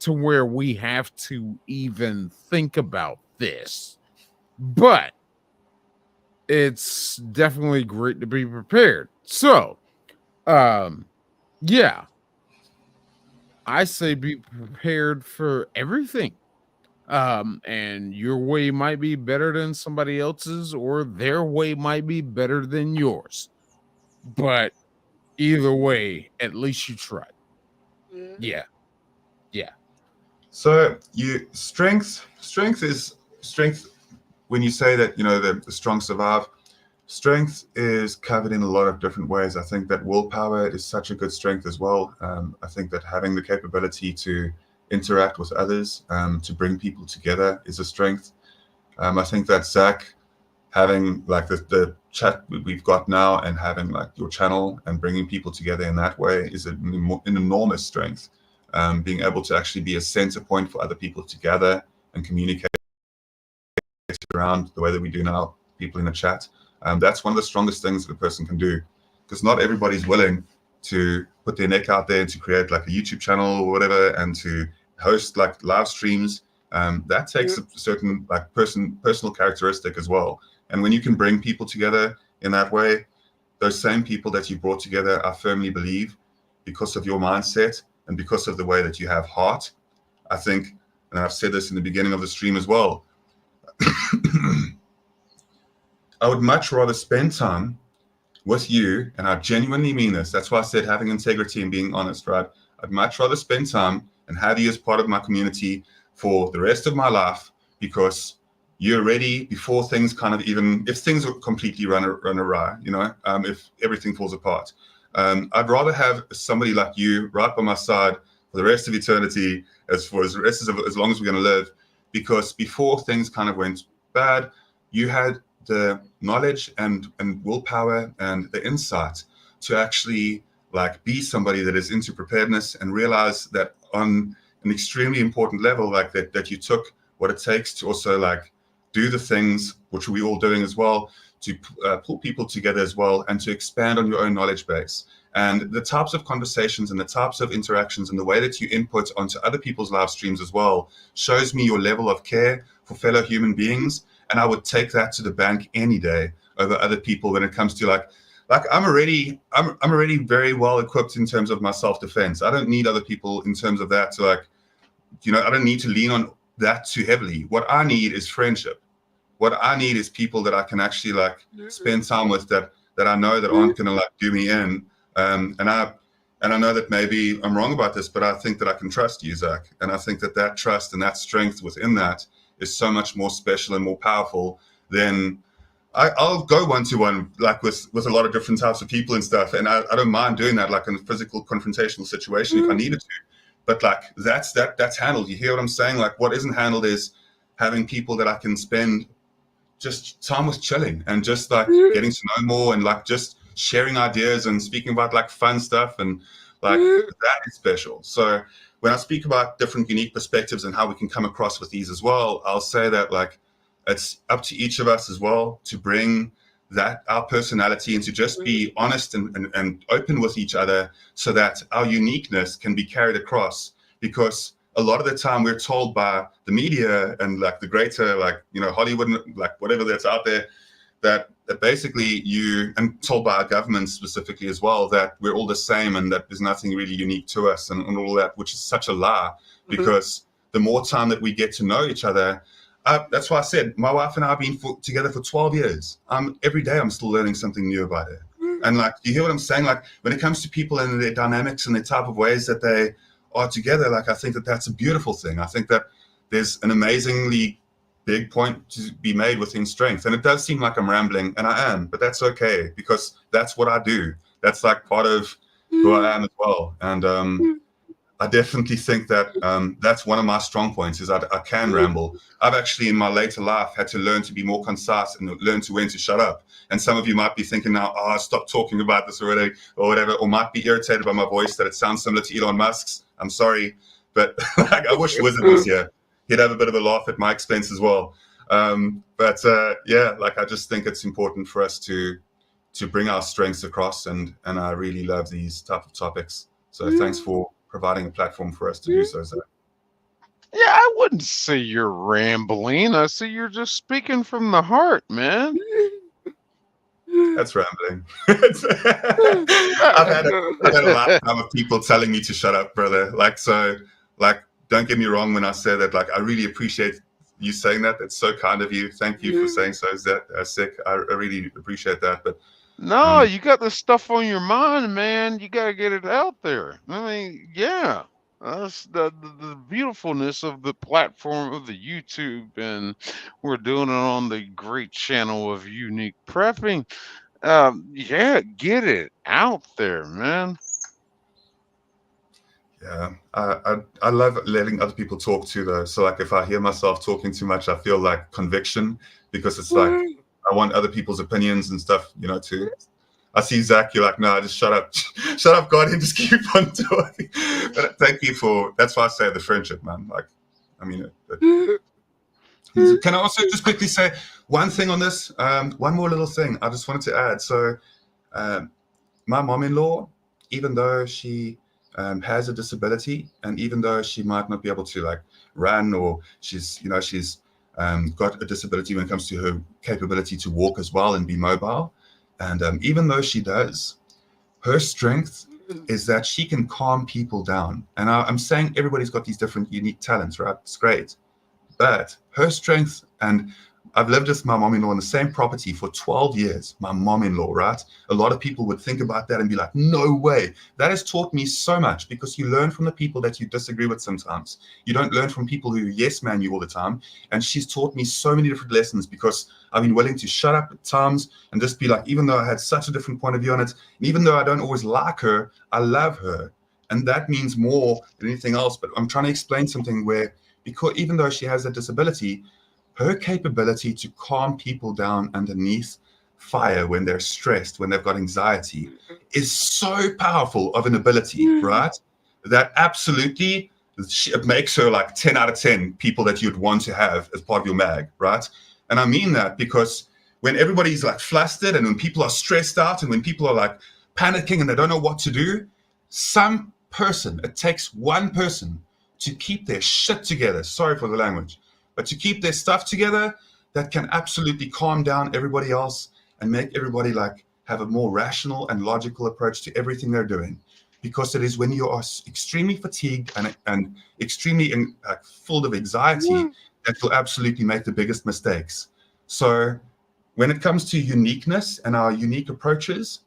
to where we have to even think about this. But it's definitely great to be prepared. So, yeah, I say be prepared for everything. And your way might be better than somebody else's, or their way might be better than yours. But either way, at least you tried. Yeah. So strength when you say that, the strong survive, strength is covered in a lot of different ways. I think that willpower is such a good strength as well. I think that having the capability to interact with others, to bring people together is a strength. I think that Zach, having like the chat we've got now and having like your channel and bringing people together in that way is an enormous strength. Being able to actually be a center point for other people to gather and communicate around the way that we do now, people in the chat. That's one of the strongest things that a person can do, because not everybody's willing to put their neck out there and to create like a YouTube channel or whatever and to host like live streams. That takes a certain like personal characteristic as well. And when you can bring people together in that way, those same people that you brought together, I firmly believe, because of your mindset and because of the way that you have heart. I think, and I've said this in the beginning of the stream as well, I would much rather spend time with you, and I genuinely mean this. That's why I said having integrity and being honest, right? I'd much rather spend time and have you as part of my community for the rest of my life, because you're ready before things kind of, even if things are completely run awry, if everything falls apart. I'd rather have somebody like you right by my side for the rest of eternity, as long as we're going to live, because before things kind of went bad, you had the knowledge and willpower and the insight to actually like be somebody that is into preparedness, and realize that on an extremely important level, like that you took what it takes to also like do the things which we're all doing as well, to pull people together as well, and to expand on your own knowledge base. And the types of conversations and the types of interactions and the way that you input onto other people's live streams as well shows me your level of care for fellow human beings. And I would take that to the bank any day over other people when it comes to like I'm already very well equipped in terms of my self-defense. I don't need other people in terms of that to like, I don't need to lean on that too heavily. What I need is friendship. What I need is people that I can actually like spend time with, that I know that aren't going to like do me in. And I know that maybe I'm wrong about this, but I think that I can trust you, Zach. And I think that trust and that strength within that is so much more special and more powerful than I'll go one-to-one, like with a lot of different types of people and stuff. And I don't mind doing that, like in a physical confrontational situation if I needed to. But like that's handled. You hear what I'm saying? Like what isn't handled is having people that I can spend just time with, chilling and just like getting to know more, and like just sharing ideas and speaking about like fun stuff, and like that is special. So when I speak about different unique perspectives and how we can come across with these as well, I'll say that like it's up to each of us as well to bring that, our personality, and to just be honest and open with each other, so that our uniqueness can be carried across. Because a lot of the time we're told by the media and like the greater, like, Hollywood, like whatever that's out there, that basically and told by our government specifically as well, that we're all the same and that there's nothing really unique to us and all that, which is such a lie. Because the more time that we get to know each other, that's why I said my wife and I have been together for 12 years. Every day I'm still learning something new about her. And like, you hear what I'm saying? Like when it comes to people and their dynamics and the type of ways that they are together, like I think that that's a beautiful thing. I think that there's an amazingly big point to be made within strength. And it does seem like I'm rambling, and I am, but that's okay, because that's what I do. That's like part of who I am as well. And I definitely think that that's one of my strong points, is I can ramble. I've actually in my later life had to learn to be more concise and learn to when to shut up. And some of you might be thinking now, stop talking about this already, or whatever, or might be irritated by my voice that it sounds similar to Elon Musk's. I'm sorry, but like, I wish Wizard was here. He'd have a bit of a laugh at my expense as well. Yeah, like I just think it's important for us to bring our strengths across, and I really love these type of topics. So thanks for providing a platform for us to do so, Zach. Yeah, I wouldn't say you're rambling. I say you're just speaking from the heart, man. That's rambling. I've had a lifetime of people telling me to shut up, brother. Like, so, like, don't get me wrong when I say that. Like, I really appreciate you saying that. That's so kind of you. Thank you for saying so. Is that sick? I really appreciate that. But no, you got this stuff on your mind, man. You got to get it out there. I mean, yeah. That's the beautifulness of the platform of the YouTube, and we're doing it on the great channel of Unique Prepping. Yeah, get it out there, man. Yeah, I love letting other people talk too, though. So like, if I hear myself talking too much, I feel like conviction, because it's like I want other people's opinions and stuff, too. I see Zach, you're like, no, just shut up, shut up, God, and just keep on talking. But thank you that's why I say the friendship, man. Like, I mean, can I also just quickly say one thing on this? One more little thing I just wanted to add. So, my mom-in-law, even though she has a disability, and even though she might not be able to like run, or she's got a disability when it comes to her capability to walk as well and be mobile. And even though she does, her strength is that she can calm people down. And I'm saying everybody's got these different unique talents, right? It's great. But her strength, and I've lived with my mom-in-law in the same property for 12 years, my mom-in-law, right? A lot of people would think about that and be like, no way. That has taught me so much, because you learn from the people that you disagree with sometimes. You don't learn from people who yes man you all the time. And she's taught me so many different lessons, because I've been willing to shut up at times and just be like, even though I had such a different point of view on it, and even though I don't always like her, I love her. And that means more than anything else. But I'm trying to explain something where, because even though she has a disability, her capability to calm people down underneath fire when they're stressed, when they've got anxiety, is so powerful of an ability, right? That absolutely, it makes her like 10 out of 10 people that you'd want to have as part of your mag, right? And I mean that because when everybody's like flustered, and when people are stressed out, and when people are like panicking and they don't know what to do, it takes one person to keep their shit together. Sorry for the language, but to keep their stuff together, that can absolutely calm down everybody else and make everybody like have a more rational and logical approach to everything they're doing. Because it is when you are extremely fatigued and extremely full of anxiety that you'll absolutely make the biggest mistakes. So when it comes to uniqueness and our unique approaches,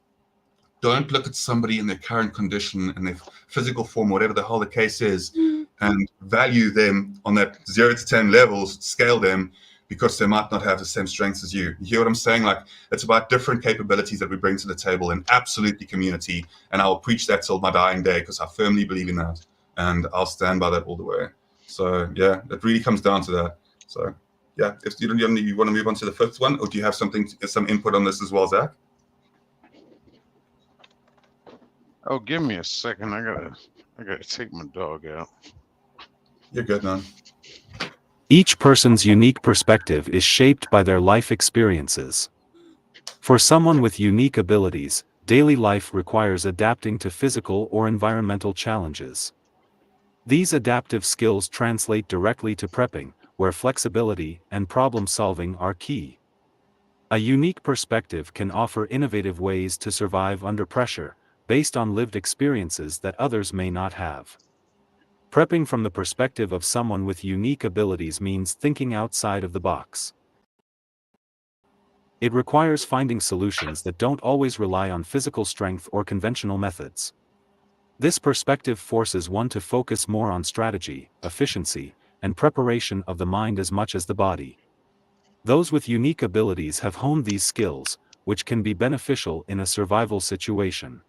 don't look at somebody in their current condition and their physical form, whatever the hell the case is, and value them on that 0 to 10 levels, scale them, because they might not have the same strengths as you. You hear what I'm saying? Like, it's about different capabilities that we bring to the table, and absolutely community. And I'll preach that till my dying day, because I firmly believe in that. And I'll stand by that all the way. So yeah, it really comes down to that. So yeah, if you want to move on to the fifth one, or do you have some input on this as well, Zach? Oh, give me a second. I gotta take my dog out. You're good, man. Each person's unique perspective is shaped by their life experiences. For someone with unique abilities, daily life requires adapting to physical or environmental challenges. These adaptive skills translate directly to prepping, where flexibility and problem-solving are key. A unique perspective can offer innovative ways to survive under pressure, based on lived experiences that others may not have. Prepping from the perspective of someone with unique abilities means thinking outside of the box. It requires finding solutions that don't always rely on physical strength or conventional methods. This perspective forces one to focus more on strategy, efficiency, and preparation of the mind as much as the body. Those with unique abilities have honed these skills, which can be beneficial in a survival situation.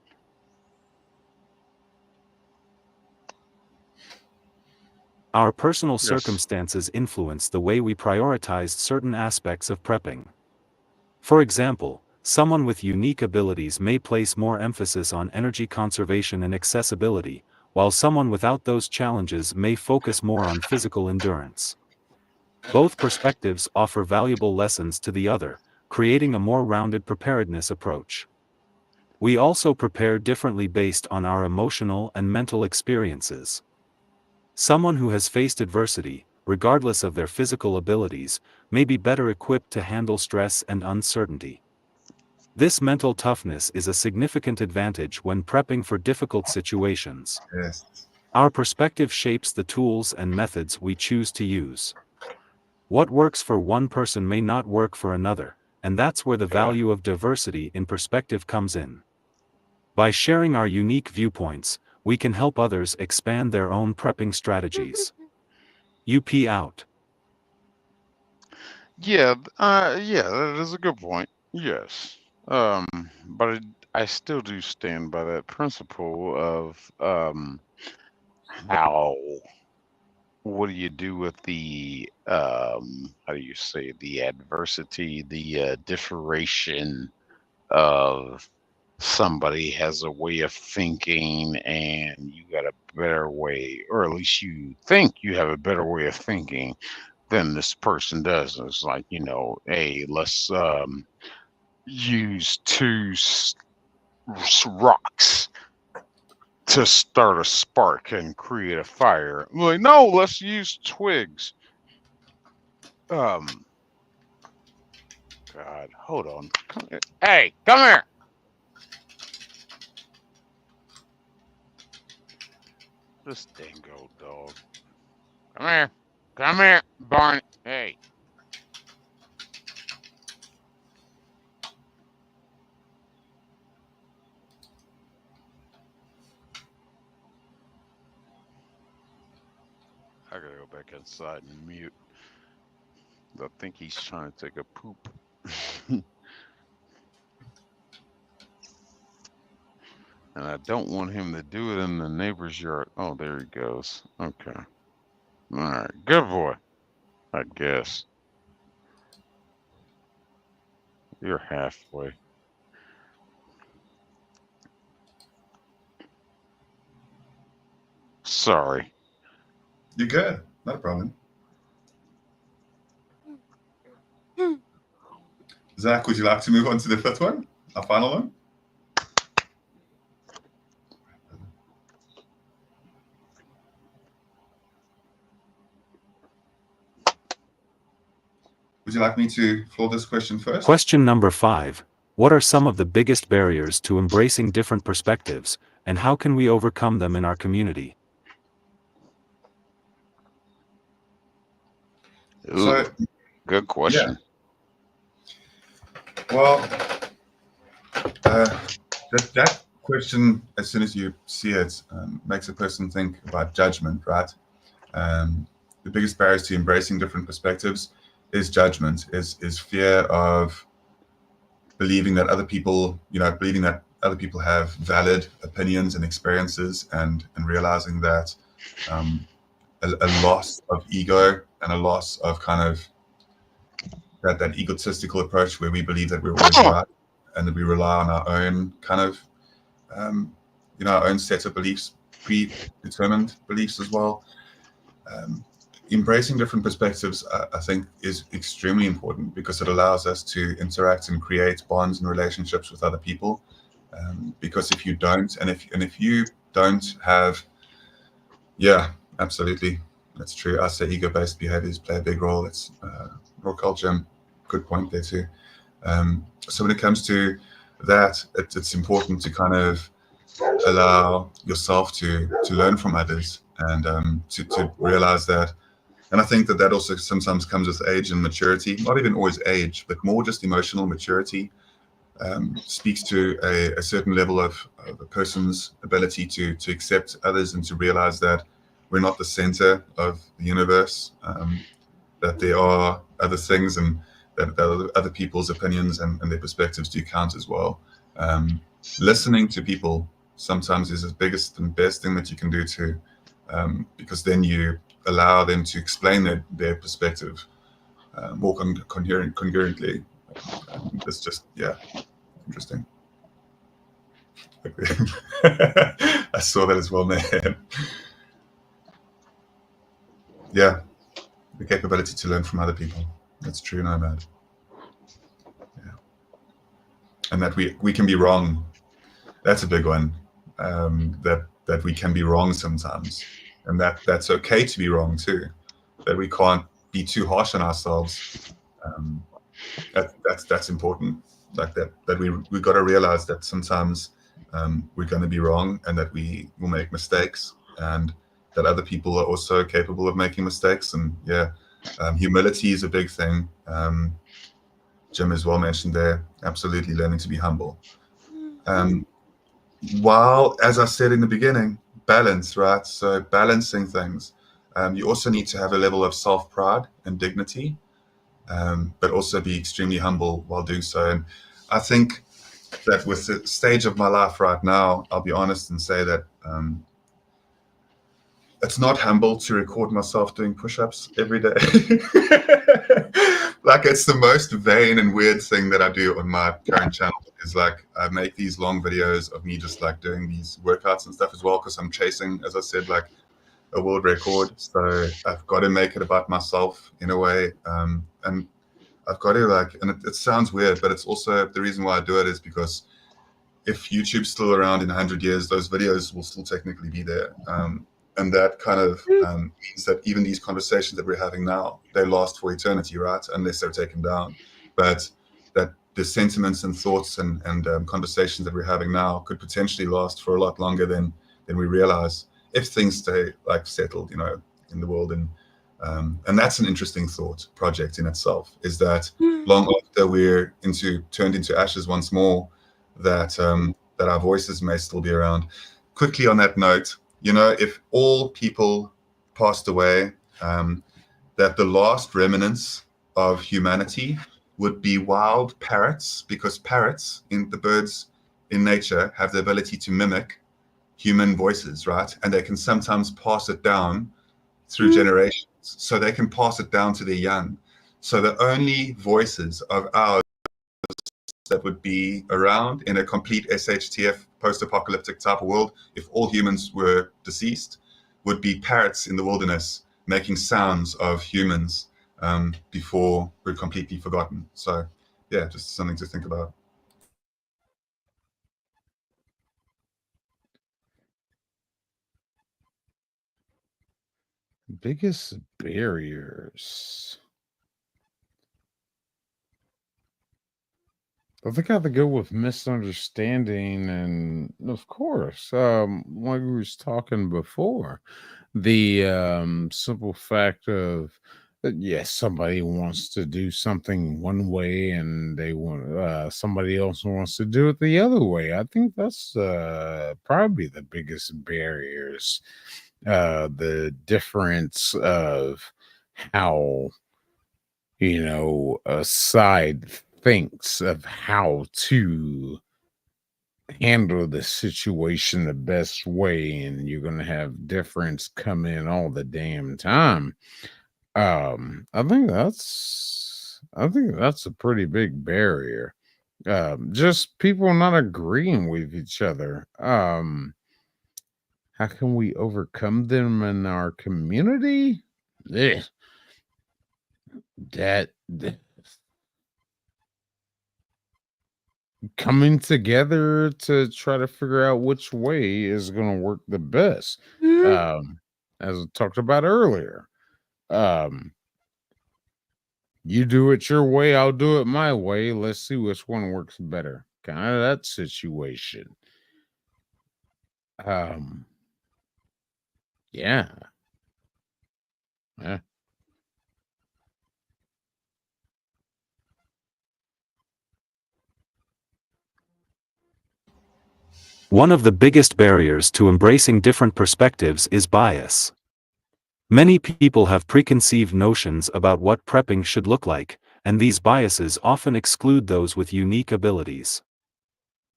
Our personal Yes. circumstances influence the way we prioritize certain aspects of prepping. For example, someone with unique abilities may place more emphasis on energy conservation and accessibility, while someone without those challenges may focus more on physical endurance. Both perspectives offer valuable lessons to the other, creating a more rounded preparedness approach. We also prepare differently based on our emotional and mental experiences. Someone who has faced adversity, regardless of their physical abilities, may be better equipped to handle stress and uncertainty. This mental toughness is a significant advantage when prepping for difficult situations. Yes. Our perspective shapes the tools and methods we choose to use. What works for one person may not work for another, and that's where the value of diversity in perspective comes in. By sharing our unique viewpoints, we can help others expand their own prepping strategies. UP out. Yeah, yeah, that is a good point. Yes. But I still do stand by that principle of how what do you do with the how do you say the adversity, the differation of somebody has a way of thinking and you got a better way, or at least you think you have a better way of thinking than this person does. It's like, hey, let's use rocks to start a spark and create a fire. I'm like, no, let's use twigs. Um, God, hold on. Come here. Hey, come here. This dingo dog. Come here. Come here, Barney. Hey. I gotta go back inside and mute. I think he's trying to take a poop. And I don't want him to do it in the neighbor's yard. Oh, there he goes. Okay. All right. Good boy, I guess. You're halfway. Sorry. You're good. Not a problem. Zach, would you like to move on to the fifth one? Our final one? Would you like me to floor this question first? Question number 5. What are some of the biggest barriers to embracing different perspectives, and how can we overcome them in our community? Ooh, So, good question. yeah. Well, that question, as soon as you see it, makes a person think about judgment, right? The biggest barriers to embracing different perspectives is judgment, is fear of believing that other people, believing that other people have valid opinions and experiences, and realizing that a loss of ego and a loss of kind of that egotistical approach where we believe that we're always right and that we rely on our own kind of our own set of beliefs, predetermined beliefs as well. Embracing different perspectives, I think, is extremely important because it allows us to interact and create bonds and relationships with other people. Because if you don't, and if you don't have, yeah, absolutely, that's true. I say ego-based behaviors play a big role. It's raw culture. Good point there too. So when it comes to that, it's important to kind of allow yourself to learn from others and to realize that. And I think that also sometimes comes with age and maturity, not even always age, but more just emotional maturity. Speaks to a certain level of a person's ability to accept others and to realize that we're not the center of the universe, that there are other things and that other people's opinions and their perspectives do count as well. Listening to people sometimes is the biggest and best thing that you can do too, because then you allow them to explain their perspective more congruently. It's just, yeah, interesting. I saw that as well, man. Yeah, the capability to learn from other people. That's true, no bad. Yeah, and that we can be wrong. That's a big one. That we can be wrong sometimes, and that's okay to be wrong too. That we can't be too harsh on ourselves. That's important. Like that we got to realize that sometimes we're going to be wrong, and that we will make mistakes, and that other people are also capable of making mistakes. And yeah, humility is a big thing. Jim as well mentioned there, absolutely learning to be humble. While, as I said in the beginning, balance, right? So balancing things. You also need to have a level of self-pride and dignity, but also be extremely humble while doing so. And I think that with the stage of my life right now, I'll be honest and say that it's not humble to record myself doing push-ups every day. Like, it's the most vain and weird thing that I do on my current channel is like I make these long videos of me just like doing these workouts and stuff as well, because I'm chasing, as I said, like a world record. So I've got to make it about myself in a way. And I've got to and it sounds weird, but it's also the reason why I do it is because if YouTube's still around in 100 years, those videos will still technically be there. And that kind of means that even these conversations that we're having now, they last for eternity, right? Unless they're taken down. But that the sentiments and thoughts and conversations that we're having now could potentially last for a lot longer than we realize if things stay like settled, in the world. And that's an interesting thought project in itself, is that long after we're turned into ashes once more, that our voices may still be around. Quickly on that note, if all people passed away, that the last remnants of humanity would be wild parrots, because parrots, in the birds in nature, have the ability to mimic human voices, right? And they can sometimes pass it down through generations, so they can pass it down to their young. So the only voices of ours that would be around in a complete SHTF post-apocalyptic type of world, if all humans were deceased, would be parrots in the wilderness making sounds of humans before we're completely forgotten. So yeah, just something to think about. Biggest barriers. I think I have to go with misunderstanding, and of course, like we was talking before, the simple fact of that, yes, somebody wants to do something one way, and they want somebody else wants to do it the other way. I think that's probably the biggest barriers. The difference of how a side thinks of how to handle the situation the best way, and you're going to have difference come in all the damn time. I think that's a pretty big barrier. Just people not agreeing with each other. How can we overcome them in our community? Eh, that coming together to try to figure out which way is going to work the best. Um, as I talked about earlier, um, you do it your way, I'll do it my way. Let's see which one works better. Kind of that situation. Um, yeah. Yeah. One of the biggest barriers to embracing different perspectives is bias. Many people have preconceived notions about what prepping should look like, and these biases often exclude those with unique abilities.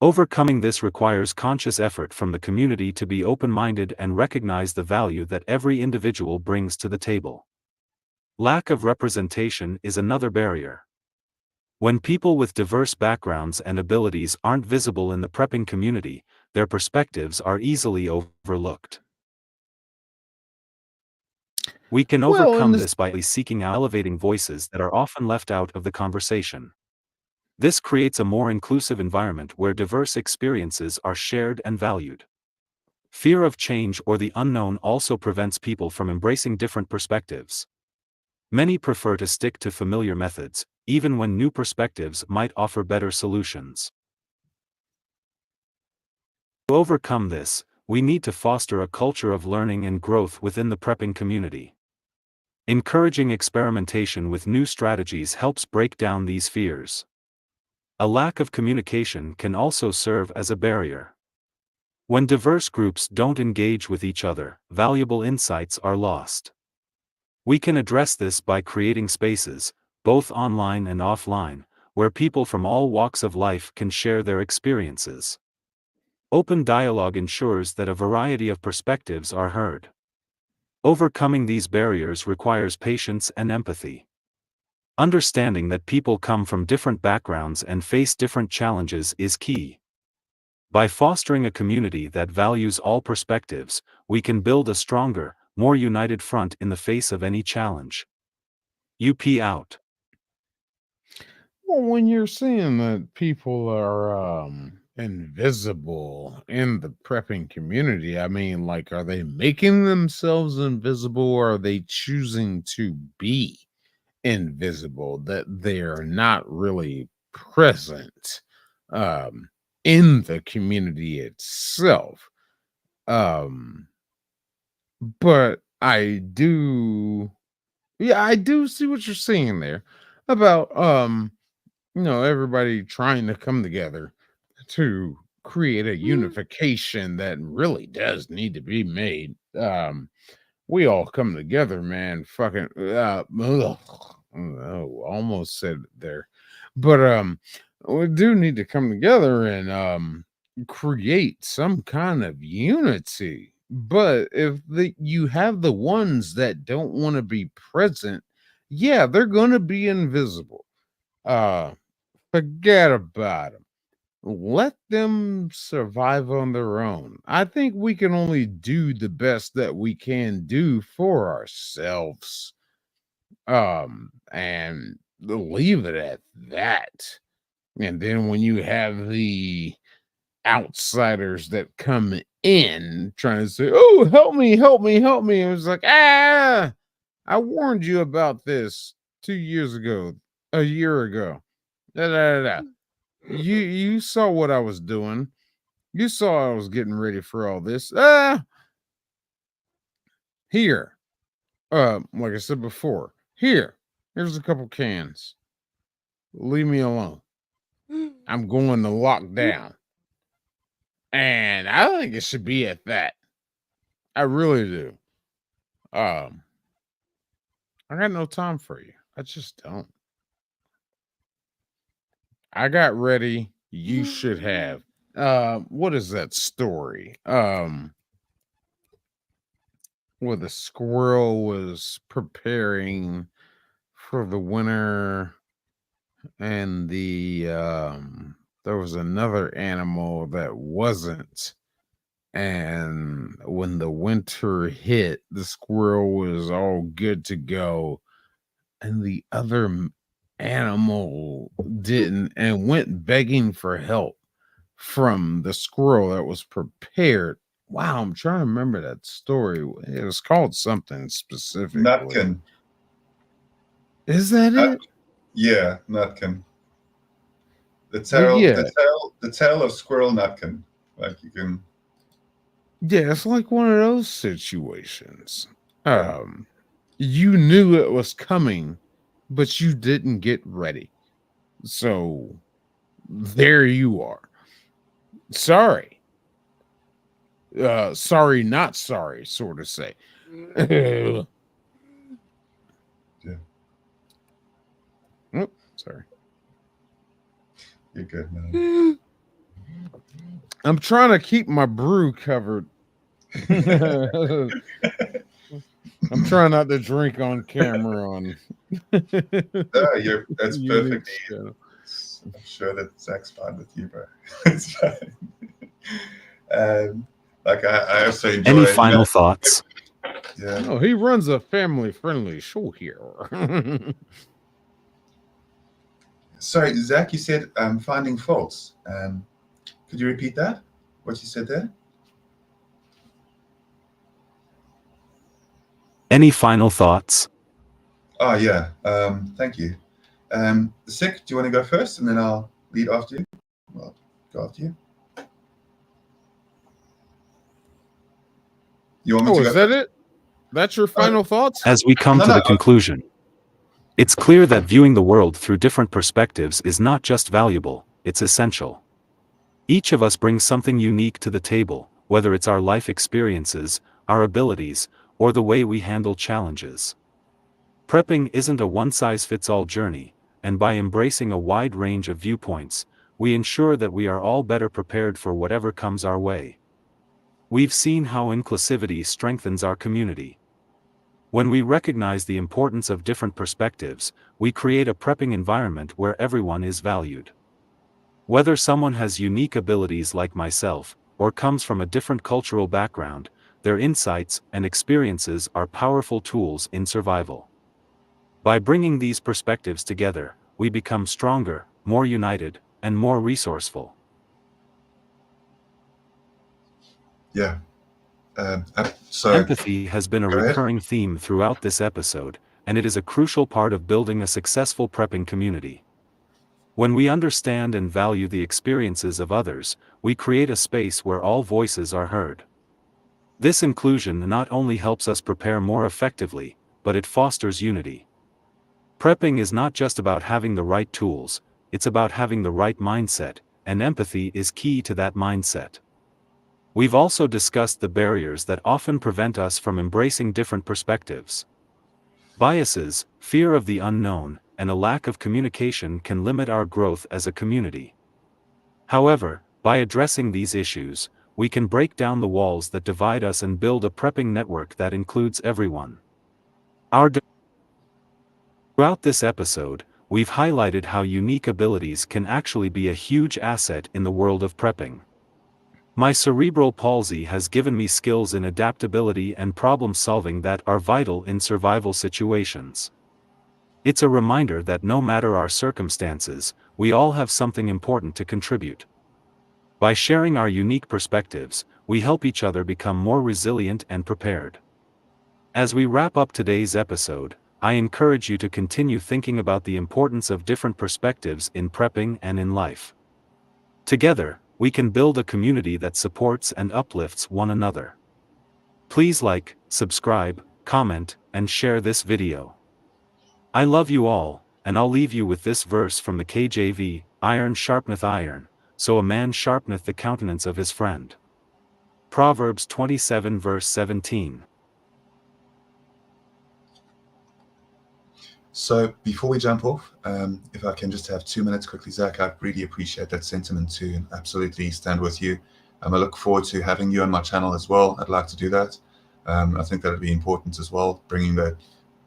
Overcoming this requires conscious effort from the community to be open-minded and recognize the value that every individual brings to the table. Lack of representation is another barrier. When people with diverse backgrounds and abilities aren't visible in the prepping community, their perspectives are easily overlooked. We can Well, in overcome this, this by seeking out elevating voices that are often left out of the conversation. This creates a more inclusive environment where diverse experiences are shared and valued. Fear of change or the unknown also prevents people from embracing different perspectives. Many prefer to stick to familiar methods, even when new perspectives might offer better solutions. To overcome this, we need to foster a culture of learning and growth within the prepping community. Encouraging experimentation with new strategies helps break down these fears. A lack of communication can also serve as a barrier. When diverse groups don't engage with each other, valuable insights are lost. We can address this by creating spaces, both online and offline, where people from all walks of life can share their experiences. Open dialogue ensures that a variety of perspectives are heard. Overcoming these barriers requires patience and empathy. Understanding that people come from different backgrounds and face different challenges is key. By fostering a community that values all perspectives, we can build a stronger, more united front in the face of any challenge. UP out. well, when you're seeing that people are invisible in the prepping community, I mean, like, are they making themselves invisible, or are they choosing to be invisible, that they're not really present um in the community itself? um but I do see what you're saying there about everybody trying to come together to create a unification that really does need to be made. We all come together, man. Fucking almost said it there. But we do need to come together and create some kind of unity. But if you have the ones that don't want to be present, yeah, they're gonna be invisible. Uh Forget about them. Let them survive on their own. I think we can only do the best that we can do for ourselves. And leave it at that. And then when you have the outsiders that come in trying to say, "Oh, help me, help me, help me," it was like, I warned you about this 2 years ago, a year ago. Da, da, da, da. You saw what I was doing. You saw I was getting ready for all this. Here. Like I said before, here's a couple cans. Leave me alone. I'm going to lock down. And I think it should be at that. I really do. I got no time for you. I just don't. I got ready. You should have. What is that story? Where the squirrel was preparing for the winter, and there was another animal that wasn't. And when the winter hit, the squirrel was all good to go, and the other animal didn't, and went begging for help from the squirrel that was prepared. Wow, I'm trying to remember that story. It was called something specifically. Nutkin. Is that it? Yeah, Nutkin. The Yeah. tale of Squirrel Nutkin. Like you can. Yeah, it's like one of those situations. You knew it was coming, but you didn't get ready. So there you are. Sorry. Sorry, not sorry, sort of say. Yeah. Oh, sorry. You're good, man. I'm trying to keep my brew covered. I'm trying not to drink on camera That's perfectly. I'm sure that Zach's fine with you, bro. It's fine. Like I also enjoy. Any final thoughts? Yeah. No, he runs a family-friendly show here. Sorry, Zach, you said finding faults. Could you repeat that? What you said there? Any final thoughts? Oh yeah. Thank you. Sick, do you want to go first, and then I'll lead after you? Well, go after you. You want me to is that it? That's your final thoughts? As we come to the conclusion, it's clear that viewing the world through different perspectives is not just valuable, it's essential. Each of us brings something unique to the table, whether it's our life experiences, our abilities, or the way we handle challenges. Prepping isn't a one-size-fits-all journey, and by embracing a wide range of viewpoints, we ensure that we are all better prepared for whatever comes our way. We've seen how inclusivity strengthens our community. When we recognize the importance of different perspectives, we create a prepping environment where everyone is valued. Whether someone has unique abilities like myself, or comes from a different cultural background, their insights and experiences are powerful tools in survival. By bringing these perspectives together, we become stronger, more united, and more resourceful. Yeah. Empathy has been a recurring theme throughout this episode, and it is a crucial part of building a successful prepping community. When we understand and value the experiences of others, we create a space where all voices are heard. This inclusion not only helps us prepare more effectively, but it fosters unity. Prepping is not just about having the right tools, it's about having the right mindset, and empathy is key to that mindset. We've also discussed the barriers that often prevent us from embracing different perspectives. Biases, fear of the unknown, and a lack of communication can limit our growth as a community. However, by addressing these issues, we can break down the walls that divide us and build a prepping network that includes everyone. Throughout this episode, we've highlighted how unique abilities can actually be a huge asset in the world of prepping. My cerebral palsy has given me skills in adaptability and problem solving that are vital in survival situations. It's a reminder that no matter our circumstances, we all have something important to contribute. By sharing our unique perspectives, we help each other become more resilient and prepared. As we wrap up today's episode, I encourage you to continue thinking about the importance of different perspectives in prepping and in life. Together, we can build a community that supports and uplifts one another. Please like, subscribe, comment, and share this video. I love you all, and I'll leave you with this verse from the KJV, "Iron sharpeneth iron, so a man sharpeneth the countenance of his friend." Proverbs 27 verse 17. So before we jump off, if I can just have 2 minutes quickly, Zach, I really appreciate that sentiment too, and absolutely stand with you. I look forward to having you on my channel as well. I'd like to do that. I think that would be important as well, bringing that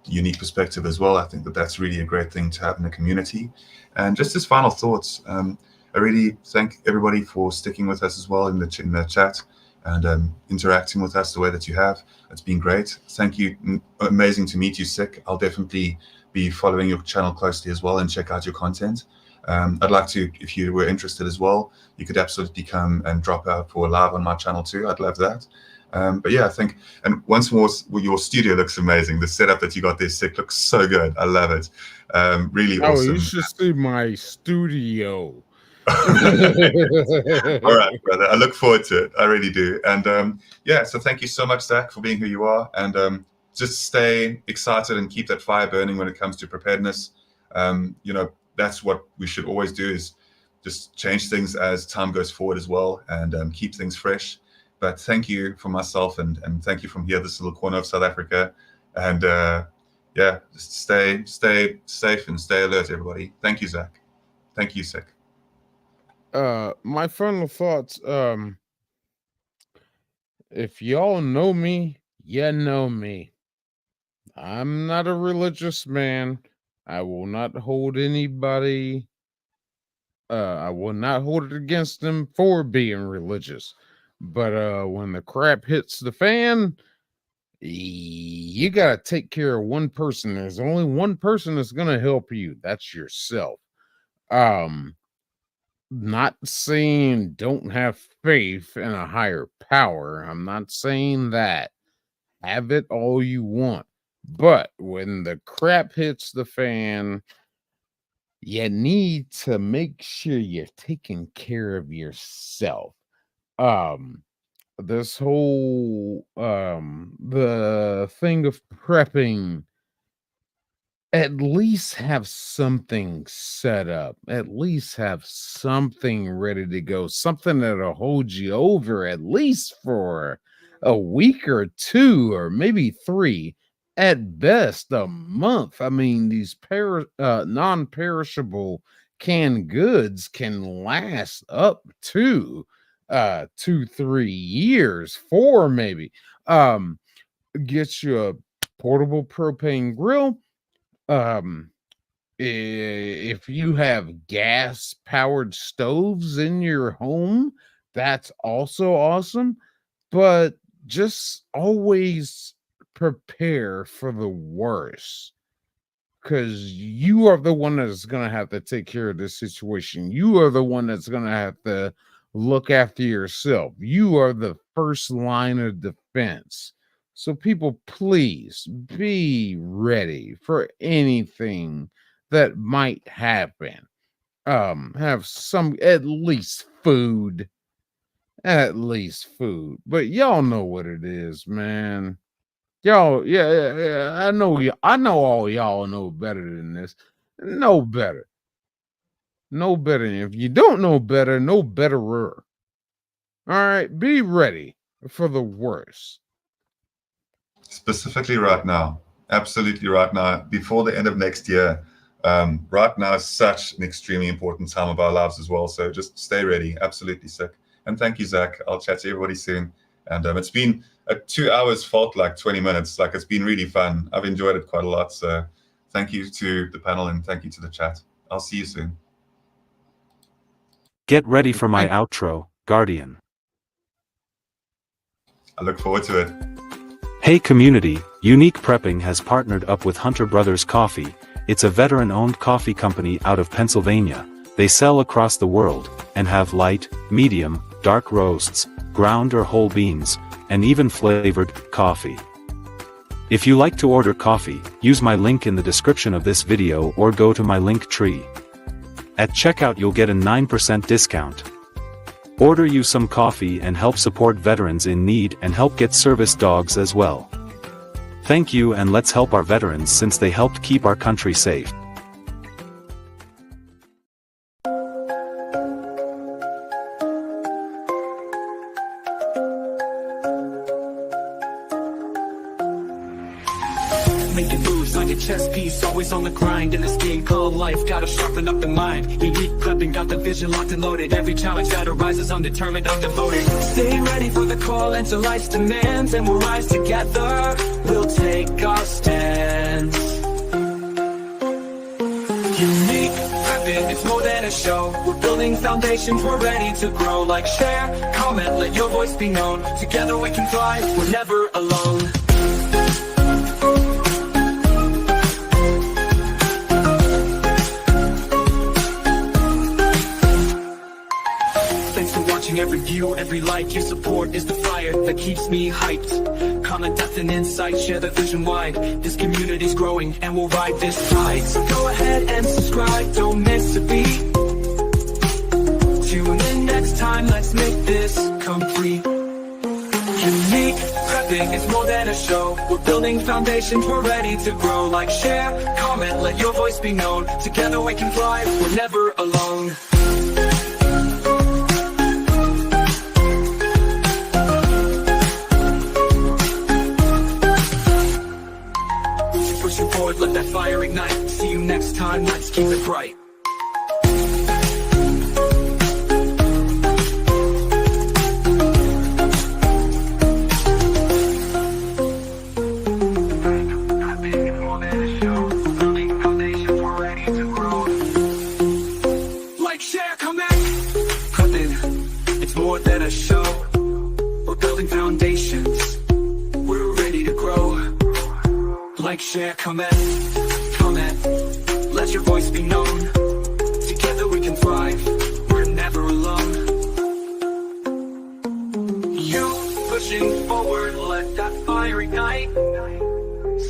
unique perspective as well. I think that that's really a great thing to have in a community. And just as final thoughts, I really thank everybody for sticking with us as well in the chat and interacting with us the way that you have. It's been great. Thank you. Amazing to meet you, Sick. I'll definitely be following your channel closely as well and check out your content. I'd like to, if you were interested as well, you could absolutely come and drop out for a live on my channel too. I'd love that. But yeah, I think, and once more, your studio looks amazing. The setup that you got there, Sick, looks so good. I love it. Really awesome. Oh, you should see my studio. All right, brother. I look forward to it. I really do. And yeah, so thank you so much, Zach, for being who you are. And just stay excited and keep that fire burning when it comes to preparedness. That's what we should always do, is just change things as time goes forward as well, and keep things fresh. But thank you from myself, and thank you from here, this little corner of South Africa. And yeah, just stay safe and stay alert, everybody. Thank you, Zach. Thank you, Sick. My final thoughts, if y'all know me, you know me. I'm not a religious man. I will not hold anybody. I will not hold it against them for being religious. But when the crap hits the fan, you gotta take care of one person. There's only one person that's gonna help you. That's yourself. Not saying don't have faith in a higher power. I'm not saying that. Have it all you want. But when the crap hits the fan, you need to make sure you're taking care of yourself. This whole the thing of prepping, at least have something set up, at least have something ready to go, something that'll hold you over at least for a week or two, or maybe 3, at best a month. I mean, these non-perishable canned goods can last up to 2-3 years, 4 maybe. Get you a portable propane grill. If you have gas powered stoves in your home, that's also awesome. But just always prepare for the worst, because you are the one that's going to have to take care of this situation. You are the one that's going to have to look after yourself. You are the first line of defense. So people, please be ready for anything that might happen. Have some, at least food, at least food. But y'all know what it is, man. Y'all, yeah. I know I know all y'all know better than this. Know better. Know better. And if you don't know better, know betterer. All right, be ready for the worst. Specifically right now, absolutely right now, before the end of next year. Right now is such an extremely important time of our lives as well. So just stay ready. Absolutely sick. And thank you, Zach. I'll chat to everybody soon. And it's been 2 hours, felt like 20 minutes. Like, it's been really fun. I've enjoyed it quite a lot. So thank you to the panel and thank you to the chat. I'll see you soon. Get ready for my outro, Guardian. I look forward to it. Hey community, Unique Prepping has partnered up with Hunter Brothers Coffee. It's a veteran-owned coffee company out of Pennsylvania. They sell across the world, and have light, medium, dark roasts, ground or whole beans, and even flavored coffee. If you like to order coffee, use my link in the description of this video or go to my LinkTree. At checkout you'll get a 9% discount. Order you some coffee and help support veterans in need and help get service dogs as well. Thank you, and let's help our veterans since they helped keep our country safe. Making moves like a chess piece, always on the grind in this game called life. Gotta sharpen up the mind. Unique prepping, got the vision locked and loaded. Every challenge that arises, I'm determined, I'm devoted. Stay ready for the call, enter life's demands, and we'll rise together. We'll take our stands. Unique prepping, it's more than a show. We're building foundations, we're ready to grow. Like, share, comment, let your voice be known. Together we can thrive, we're never alone. Every view, every like you support is the fire that keeps me hyped. Comment, depth, and insight, share the vision wide. This community's growing and we'll ride this tide. So go ahead and subscribe, don't miss a beat. Tune in next time, let's make this complete. Unique prepping, it's more than a show. We're building foundations, we're ready to grow. Like, share, comment, let your voice be known. Together we can thrive, we're never alone. Let that fire ignite. See you next time, let's keep it bright. Like, share, comment. Prepping, it's more than a show. We're building foundations, we're ready to grow. Like, share, comment, let your voice be known. Together we can thrive, we're never alone. You pushing forward, let that fire ignite.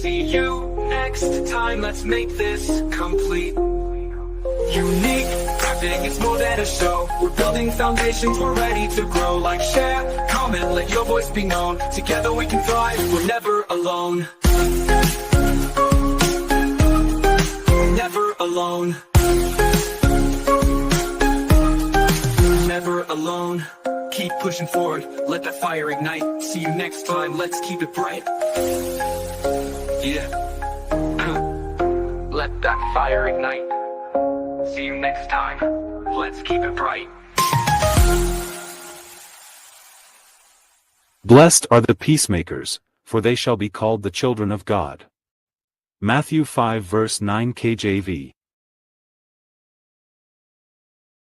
See you next time, let's make this complete. Unique prepping, it's more than a show. We're building foundations, we're ready to grow. Like, share, comment, let your voice be known. Together we can thrive, we're never alone. Never alone. Never alone. Keep pushing forward, let that fire ignite. See you next time, let's keep it bright. Yeah. Let that fire ignite. See you next time, let's keep it bright. Blessed are the peacemakers, for they shall be called the children of God. Matthew 5 verse 9 KJV.